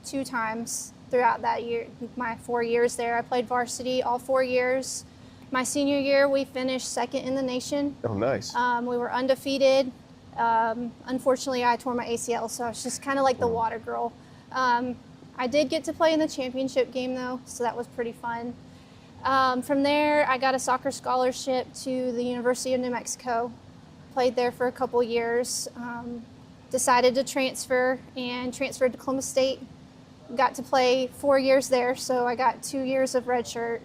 2 times throughout that year, my 4 years there. I played varsity all 4 years. My senior year, we finished 2nd in the nation. Oh, nice. We were undefeated. Unfortunately, I tore my ACL, so I was just kind of like the water girl. I did get to play in the championship game, though, so that was pretty fun. From there, I got a soccer scholarship to the University of New Mexico. Played there for a couple years. Decided to transfer and transferred to Columbus State. Got to play 4 years there, so I got 2 years of redshirt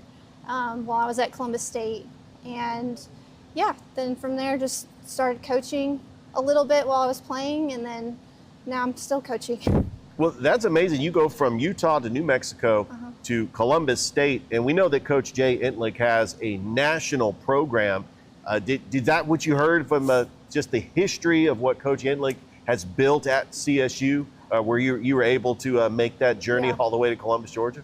while I was at Columbus State. And yeah, then from there just started coaching a little bit while I was playing, and then now I'm still coaching. Well, that's amazing. You go from Utah to New Mexico to Columbus State, and we know that Coach Jay Entlick has a national program. Did that what you heard from just the history of what Coach Entlick has built at CSU, where you were able to make that journey all the way to Columbus, Georgia?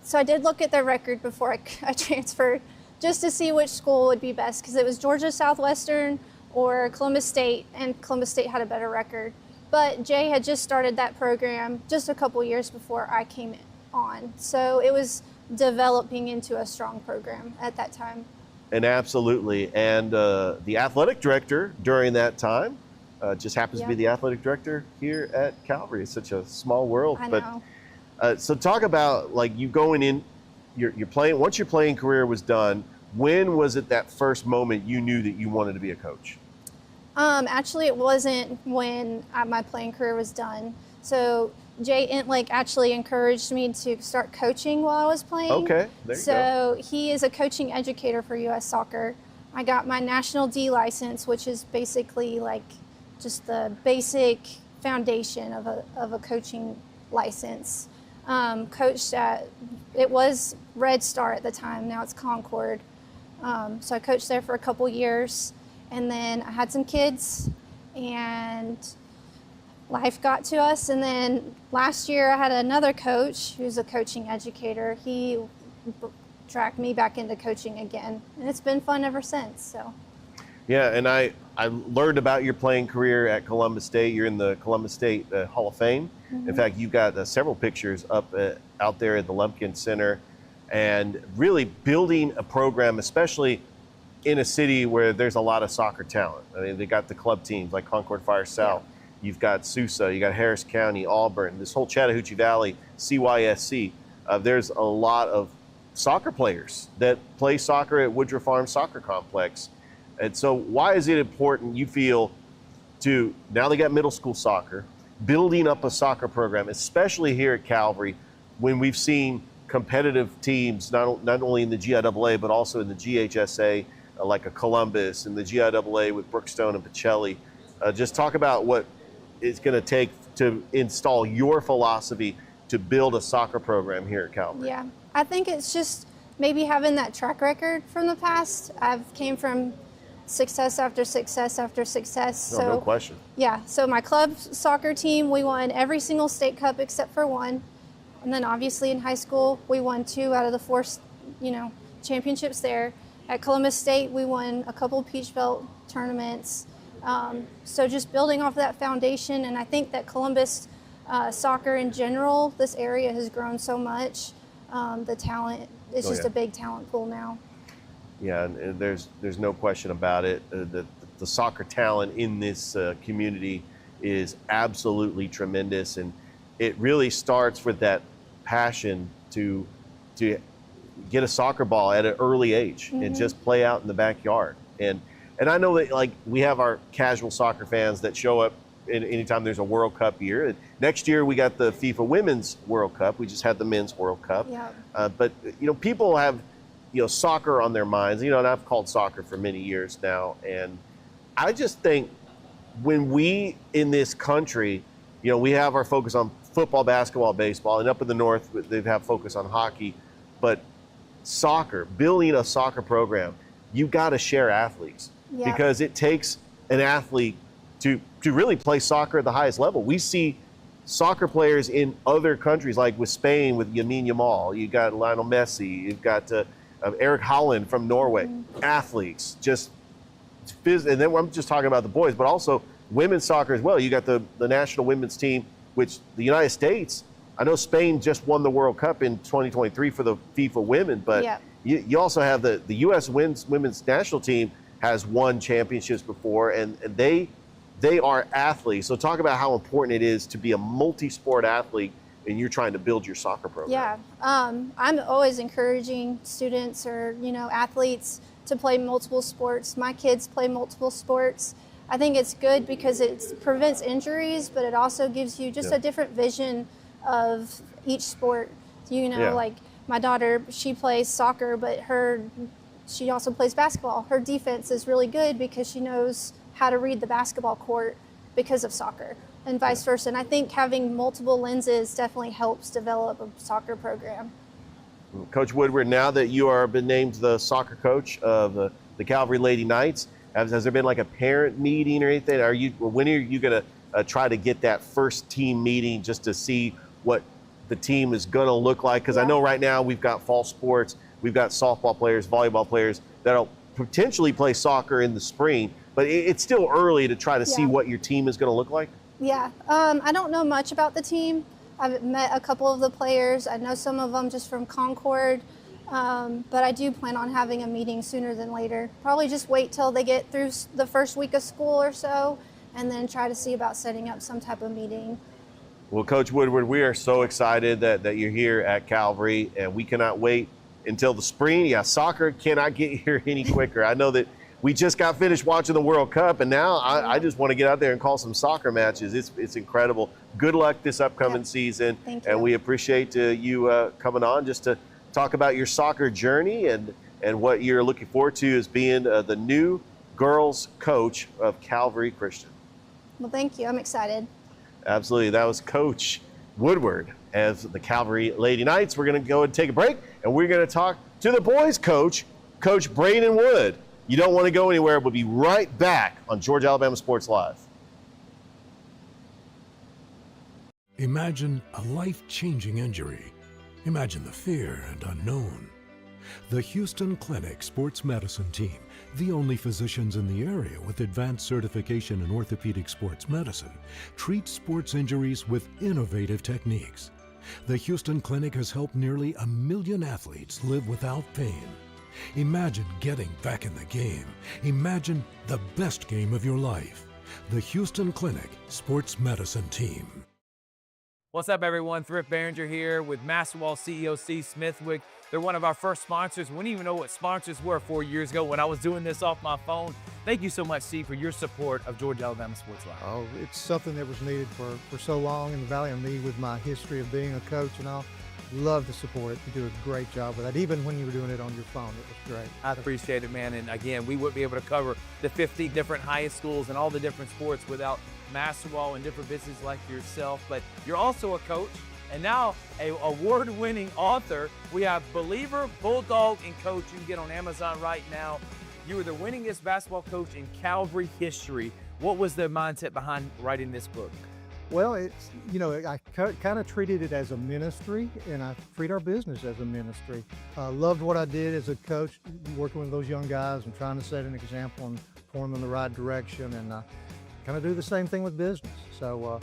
So I did look at their record before I transferred, just to see which school would be best, because it was Georgia Southwestern or Columbus State, and Columbus State had a better record. But Jay had just started that program just a couple years before I came on. So it was developing into a strong program at that time. And absolutely. And the athletic director during that time just happens to be the athletic director here at Calvary. It's such a small world. I know. So talk about, like, you going in, you're playing, once your playing career was done, when was it that first moment you knew that you wanted to be a coach? Actually, it wasn't when my playing career was done. So Jay Entlick actually encouraged me to start coaching while I was playing. Okay, there you go. So he is a coaching educator for U.S. Soccer. I got my National D license, which is basically like just the basic foundation of a coaching license. Coached at, it was Red Star at the time, now it's Concord. So I coached there for a couple years, and then I had some kids, and life got to us. And then last year I had another coach who's a coaching educator. He dragged me back into coaching again, and it's been fun ever since. So. Yeah, and I learned about your playing career at Columbus State. You're in the Columbus State Hall of Fame. In fact, you've got several pictures up out there at the Lumpkin Center, and really building a program, especially in a city where there's a lot of soccer talent. I mean, they got the club teams like Concord Fire South. You've got Sousa, you got Harris County, Auburn, this whole Chattahoochee Valley, CYSC. There's a lot of soccer players that play soccer at Woodruff Farm Soccer Complex. And so why is it important, you feel, to, now they got middle school soccer, building up a soccer program, especially here at Calvary, when we've seen competitive teams, not only in the GIAA, but also in the GHSA, like a Columbus, and the GIAA with Brookstone and Pacelli. Just talk about what it's going to take to install your philosophy to build a soccer program here at Calvary. Yeah, I think it's just maybe having that track record from the past. I've came from success after success after success. No question. Yeah, so my club soccer team, we won every single state cup except for one. And then obviously in high school, we won 2 out of the 4, championships there. At Columbus State, we won a couple Peach Belt tournaments. So just building off that foundation, and I think that Columbus soccer in general, this area has grown so much. The talent, it's just a big talent pool now. Yeah, and there's no question about it. The soccer talent in this community is absolutely tremendous, and it really starts with that passion to get a soccer ball at an early age and just play out in the backyard. And I know that, like, we have our casual soccer fans that show up anytime there's a World Cup year. And next year we got the FIFA Women's World Cup. We just had the Men's World Cup. Yeah. But people have soccer on their minds. And I've called soccer for many years now, and I just think when we in this country, we have our focus on football, basketball, baseball, and up in the north they have focus on hockey, but soccer, building a soccer program, you got to share athletes because it takes an athlete to really play soccer at the highest level. We see soccer players in other countries, like with Spain, with Lamine Yamal. You got Lionel Messi. You've got Eric Haaland from Norway. Athletes, and then I'm just talking about the boys, but also women's soccer as well. You got the national women's team, which the United States, I know Spain just won the World Cup in 2023 for the FIFA women, but you also have the U.S. women's national team has won championships before, and they are athletes. So talk about how important it is to be a multi-sport athlete and you're trying to build your soccer program. Yeah, I'm always encouraging students or athletes to play multiple sports. My kids play multiple sports. I think it's good because it prevents injuries, but it also gives you just a different vision of each sport. Like my daughter, she plays soccer, but she also plays basketball. Her defense is really good because she knows how to read the basketball court because of soccer, and vice versa. And I think having multiple lenses definitely helps develop a soccer program. Coach Woodward, now that you are been named the soccer coach of the Calvary Lady Knights, has there been like a parent meeting or anything? When are you going to try to get that first team meeting just to see what the team is going to look like? Because I know right now we've got fall sports, we've got softball players, volleyball players that'll potentially play soccer in the spring, but it's still early to try to see what your team is going to look like. Yeah, I don't know much about the team. I've met a couple of the players. I know some of them just from Concord, but I do plan on having a meeting sooner than later. Probably just wait till they get through the first week of school or so, and then try to see about setting up some type of meeting. Well, Coach Woodward, we are so excited that you're here at Calvary, and we cannot wait until the spring. Yeah, soccer cannot get here any quicker. I know that we just got finished watching the World Cup, and now I just want to get out there and call some soccer matches. It's incredible. Good luck this upcoming season. Thank you. And we appreciate you coming on just to talk about your soccer journey and what you're looking forward to as being the new girls coach of Calvary Christian. Well, thank you. I'm excited. Absolutely. That was Coach Woodward as the Calvary Lady Knights. We're going to go and take a break, and we're going to talk to the boys coach, Coach Braden Wood. You don't want to go anywhere. We'll be right back on Georgia Alabama Sports Live. Imagine a life-changing injury. Imagine the fear and unknown. The Houston Clinic Sports Medicine Team, the only physicians in the area with advanced certification in orthopedic sports medicine, treats sports injuries with innovative techniques. The Houston Clinic has helped nearly 1 million athletes live without pain. Imagine getting back in the game. Imagine the best game of your life. The Houston Clinic Sports Medicine Team. What's up, everyone? Thrift Behringer here with Masterwall CEO C. Smithwick. They're one of our first sponsors. We didn't even know what sponsors were 4 years ago when I was doing this off my phone. Thank you so much, C, for your support of Georgia Alabama Sports Live. Oh, it's something that was needed for so long in the Valley, and me with my history of being a coach and all. Love to support it. You do a great job with that. Even when you were doing it on your phone, it was great. I appreciate it, man. And again, we wouldn't be able to cover the 50 different highest schools and all the different sports without Masterwall and different businesses like yourself. But you're also a coach and now an award-winning author. We have Believer, Bulldog, and Coach. You can get on Amazon right now. You were the winningest basketball coach in Calvary history. What was the mindset behind writing this book? Well, it's, I kind of treated it as a ministry, and I treat our business as a ministry. Loved what I did as a coach, working with those young guys and trying to set an example and point them in the right direction, and kind of do the same thing with business. So,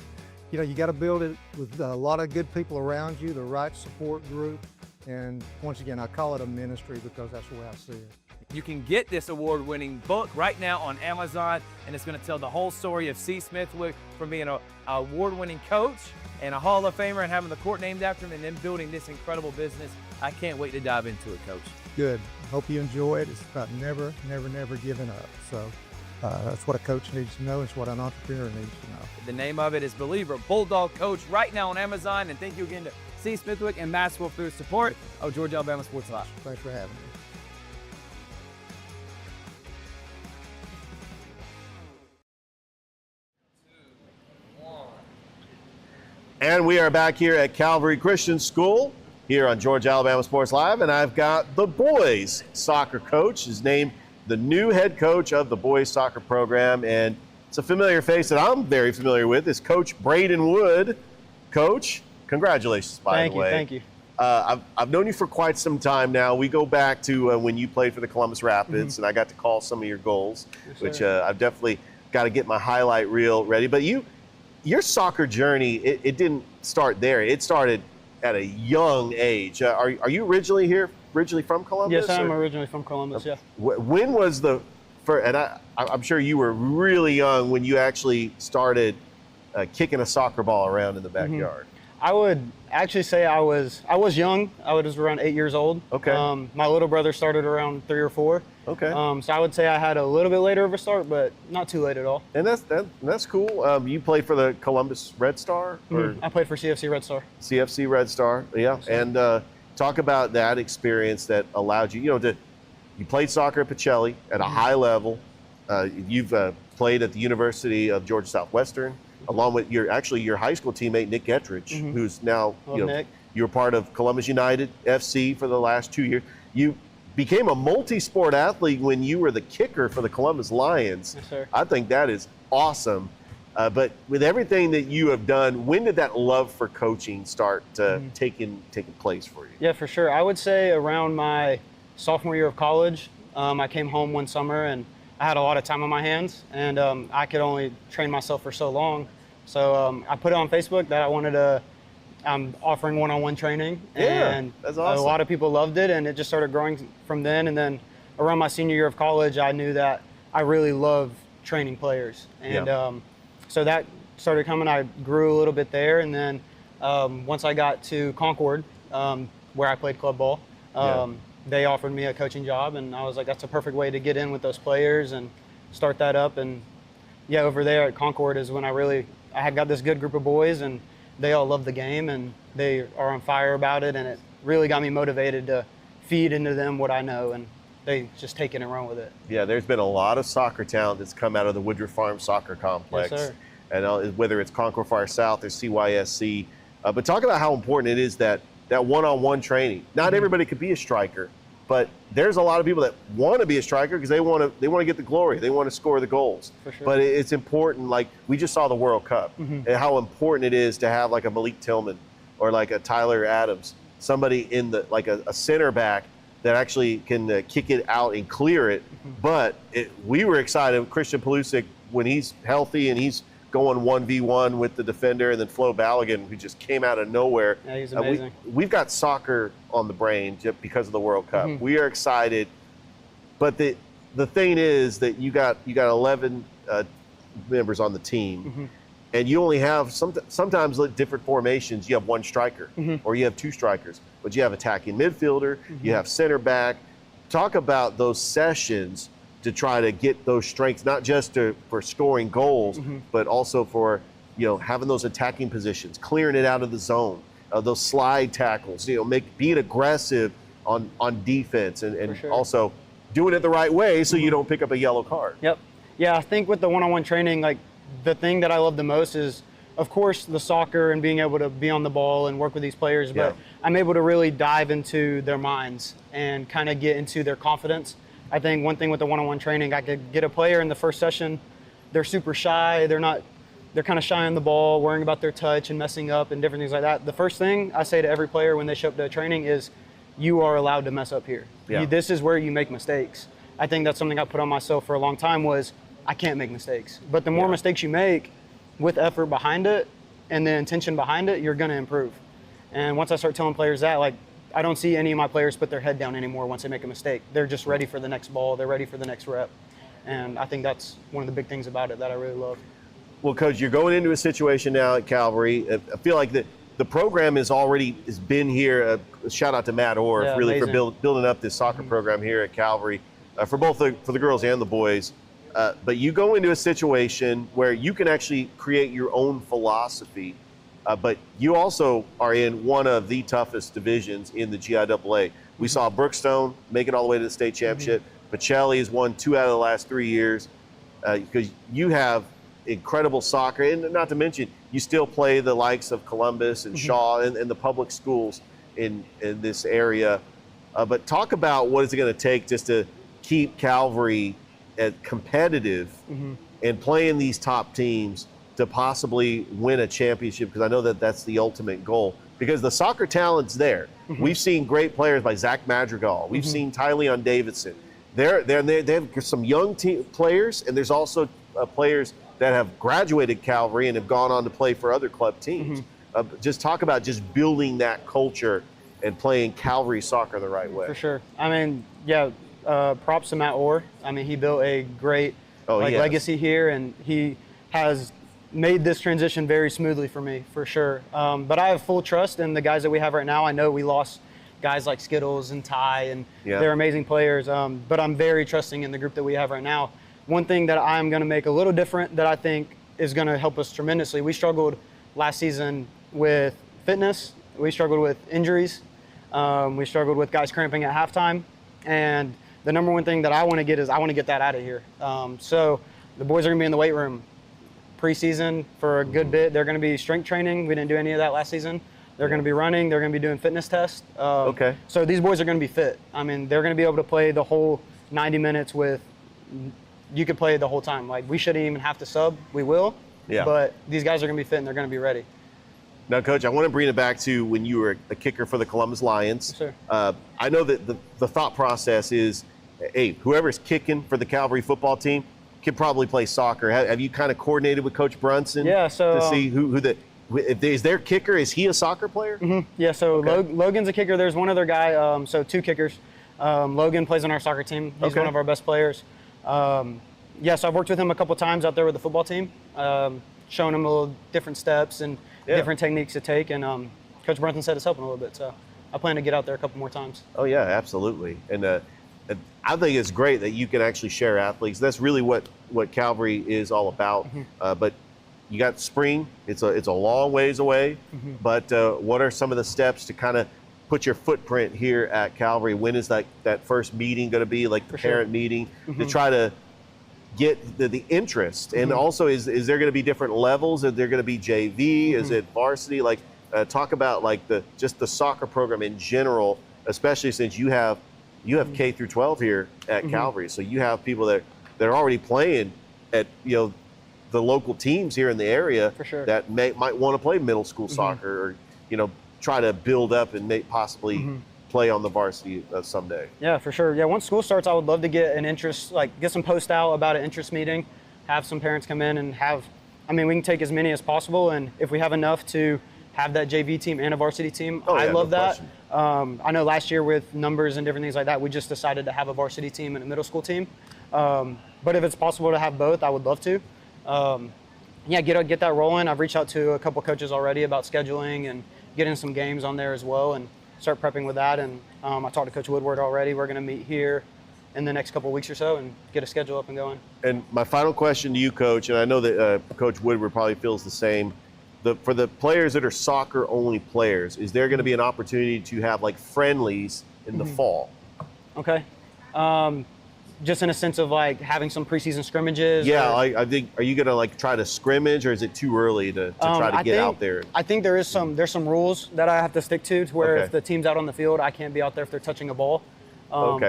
you got to build it with a lot of good people around you, the right support group, and once again, I call it a ministry because that's the way I see it. You can get this award-winning book right now on Amazon, and it's going to tell the whole story of C. Smithwick from being an award-winning coach and a Hall of Famer and having the court named after him and then building this incredible business. I can't wait to dive into it, Coach. Good. Hope you enjoy it. It's about never giving up. So That's what a coach needs to know. It's what an entrepreneur needs to know. The name of it is Believer Bulldog Coach right now on Amazon. And thank you again to Steve Smithwick and Maxwell for their support of Georgia Alabama Sports Live. Thanks for having me. And we are back here at Calvary Christian School here on Georgia Alabama Sports Live, and I've got the boys soccer coach. His name, the new head coach of the boys soccer program, and it's a familiar face that I'm very familiar with. Is Coach Braden Wood. Coach, congratulations, by the way. Thank you. I've known you for quite some time now. We go back to when you played for the Columbus Rapids, and I got to call some of your goals, which I've definitely got to get my highlight reel ready. But your soccer journey, it didn't start there. It started at a young age. Are you originally from Columbus? Yes, I'm originally from Columbus, yeah. When was the first, and I'm sure you were really young when you actually started kicking a soccer ball around in the backyard. I would actually say I was young. I was around 8 years old. Okay. My little brother started around 3 or 4. Okay. So I would say I had a little bit later of a start, but not too late at all. And that's cool. You played for the Columbus Red Star? Or I played for CFC Red Star. CFC Red Star, yeah. And talk about that experience that allowed you, you played soccer at Pacelli at a high level. You've played at the University of Georgia Southwestern, along with your high school teammate Nick Getrich, who's now you're part of Columbus United FC for the last 2 years. You became a multi-sport athlete when you were the kicker for the Columbus Lions. Yes, sir. I think that is awesome. But with everything that you have done, when did that love for coaching start taking place for you? Yeah, for sure. I would say around my sophomore year of college, I came home one summer and I had a lot of time on my hands, and I could only train myself for so long. So I put it on Facebook that I'm offering one-on-one training, and that's awesome. A lot of people loved it, and it just started growing from then. And then around my senior year of college, I knew that I really love training players, and so that started coming. I grew a little bit there, and then once I got to Concord, where I played club ball, they offered me a coaching job, and I was like, that's a perfect way to get in with those players and start that up. And over there at Concord is when I had got this good group of boys, and they all love the game and they are on fire about it, and it really got me motivated to feed into them what I know, and they just take it and run with it. Yeah, there's been a lot of soccer talent that's come out of the Woodruff Farm Soccer Complex. Yes, sir. And whether it's Concord Fire South or CYSC. But talk about how important it is that one-on-one training. Not everybody could be a striker, but there's a lot of people that want to be a striker because they want to get the glory. They want to score the goals. For sure. But it's important, like we just saw the World Cup, and how important it is to have like a Malik Tillman or like a Tyler Adams, somebody in like a center back that actually can kick it out and clear it. But we were excited with Christian Pulisic when he's healthy and he's going 1v1 with the defender, and then Flo Balogun, who just came out of nowhere. Yeah, he's amazing. We've got soccer on the brain just because of the World Cup. We are excited, but the thing is that you got 11 members on the team, and you only have sometimes different formations. You have one striker, or you have two strikers, but you have attacking midfielder, you have center back. Talk about those sessions to try to get those strengths, not just for scoring goals, but also for having those attacking positions, clearing it out of the zone, those slide tackles, being aggressive on defense, and also doing it the right way so you don't pick up a yellow card. Yep. Yeah, I think with the one-on-one training, like the thing that I love the most is, of course, the soccer and being able to be on the ball and work with these players, but I'm able to really dive into their minds and kind of get into their confidence. I think one thing with the one-on-one training, I could get a player in the first session, they're super shy, they're kind of shy on the ball, worrying about their touch and messing up and different things like that. The first thing I say to every player when they show up to training is, you are allowed to mess up here. This is where you make mistakes. I think that's something I put on myself for a long time was, I can't make mistakes. But the more mistakes you make with effort behind it and the intention behind it, you're gonna improve. And once I start telling players that, like, I don't see any of my players put their head down anymore once they make a mistake. They're just ready for the next ball. They're ready for the next rep. And I think that's one of the big things about it that I really love. Well, Coach, you're going into a situation now at Calvary. I feel like the program has been here. Shout out to Matt Orff, really, for building up this soccer program here at Calvary for both the girls and the boys. but you go into a situation where you can actually create your own philosophy, but you also are in one of the toughest divisions in the GIAA. We saw Brookstone make it all the way to the state championship. Pacelli has won 2 out of the last 3 years because you have incredible soccer, and not to mention you still play the likes of Columbus and Shaw and the public schools in this area. But talk about what is it going to take just to keep Calvary competitive and playing these top teams to possibly win a championship, because I know that that's the ultimate goal, because the soccer talent's there. We've seen great players like Zach Madrigal. We've seen Tyleon Davidson. They have some young players, and there's also players that have graduated Calvary and have gone on to play for other club teams. Just talk about just building that culture and playing Calvary soccer the right way. For sure. I mean, yeah, props to Matt Orr. I mean, he built a great legacy here, and he has made this transition very smoothly for me, for sure. But I have full trust in the guys that we have right now. I know we lost guys like Skittles and Ty, and they're amazing players, but I'm very trusting in the group that we have right now. One thing that I'm going to make a little different that I think is going to help us tremendously, we struggled last season with fitness. We struggled with injuries. We struggled with guys cramping at halftime. And the number one thing that I want to get is I want to get that out of here. So the boys are going to be in the weight room preseason for a good bit. They're going to be strength training. We didn't do any of that last season. They're going to be running. They're going to be doing fitness tests. So these boys are going to be fit. I mean, they're going to be able to play the whole 90 minutes with – you could play the whole time. Like, we shouldn't even have to sub. We will. But these guys are going to be fit, and they're going to be ready. Now, Coach, I want to bring it back to when you were a kicker for the Columbus Lions. Yes, sir. I know that the thought process is, hey, whoever's kicking for the Calvary football team can probably play soccer. Have you kind of coordinated with Coach Brunson to see is their kicker, is he a soccer player? Yeah, so Logan's a kicker. There's one other guy, so 2 kickers. Logan plays on our soccer team. He's one of our best players. So I've worked with him a couple times out there with the football team, showing him a little different steps and different techniques to take. And Coach Brunson said it's helping a little bit. So I plan to get out there a couple more times. Oh, yeah, absolutely. And I think it's great that you can actually share athletes. That's really what Calvary is all about. But you got spring. It's a long ways away. But what are some of the steps to kind of put your footprint here at Calvary? When is that first meeting going to be, like the parent meeting, to try to get the interest? And also, is there going to be different levels? Is there going to be JV? Is it varsity? Like, talk about like just the soccer program in general, especially since you have K through 12 here at Calvary. So you have people that are already playing at the local teams here in the area that might want to play middle school soccer, or try to build up and possibly play on the varsity someday. Yeah, for sure. Yeah, once school starts, I would love to get an interest, get some post out about an interest meeting, have some parents come in and we can take as many as possible. And if we have enough to have that JV team and a varsity team, I love that. I know last year with numbers and different things like that, we just decided to have a varsity team and a middle school team. But if it's possible to have both, I would love to. Get that rolling. I've reached out to a couple coaches already about scheduling and getting some games on there as well, and start prepping with that. And I talked to Coach Woodward already. We're going to meet here in the next couple of weeks or so and get a schedule up and going. And my final question to you, Coach, and I know that Coach Woodward probably feels the same. For the players that are soccer-only players, is there going to be an opportunity to have like friendlies in the fall? Okay. Just in a sense of like having some preseason scrimmages? Yeah, I think, are you going to like try to scrimmage, or is it too early to try to get out there? I think there's some rules that I have to stick to where if the team's out on the field, I can't be out there if they're touching a ball.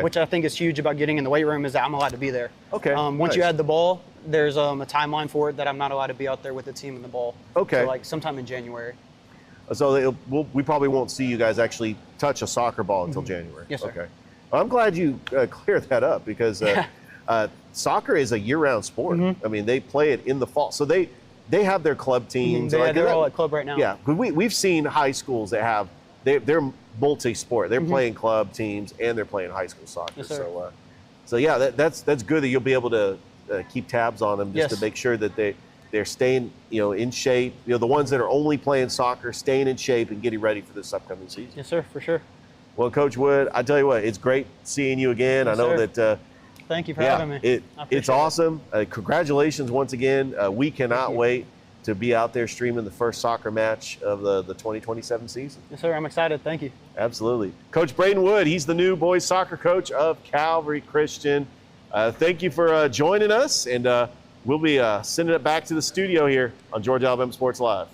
Which I think is huge about getting in the weight room, is that I'm allowed to be there. Once you add the ball, there's a timeline for it that I'm not allowed to be out there with the team and the ball. So like sometime in January. So we probably won't see you guys actually touch a soccer ball until January. Yes, sir. Okay. Well, I'm glad you cleared that up, because soccer is a year-round sport. I mean, they play it in the fall. So they have their club teams. They're all at club right now. Yeah, we've seen high schools that have, they're multi-sport. They're playing club teams and they're playing high school soccer. Yes, sir. So that's good that you'll be able to keep tabs on them just to make sure that they're staying in shape. The ones that are only playing soccer, staying in shape and getting ready for this upcoming season. Yes, sir, for sure. Well, Coach Wood, I tell you what, it's great seeing you again. Yes, I know that Thank you for having me. I appreciate It's awesome. Congratulations once again. We cannot wait to be out there streaming the first soccer match of the 2027 season. Yes, sir. I'm excited. Thank you. Absolutely. Coach Braden Wood, he's the new boys soccer coach of Calvary Christian. Thank you for joining us, and we'll be sending it back to the studio here on Georgia Alabama Sports Live.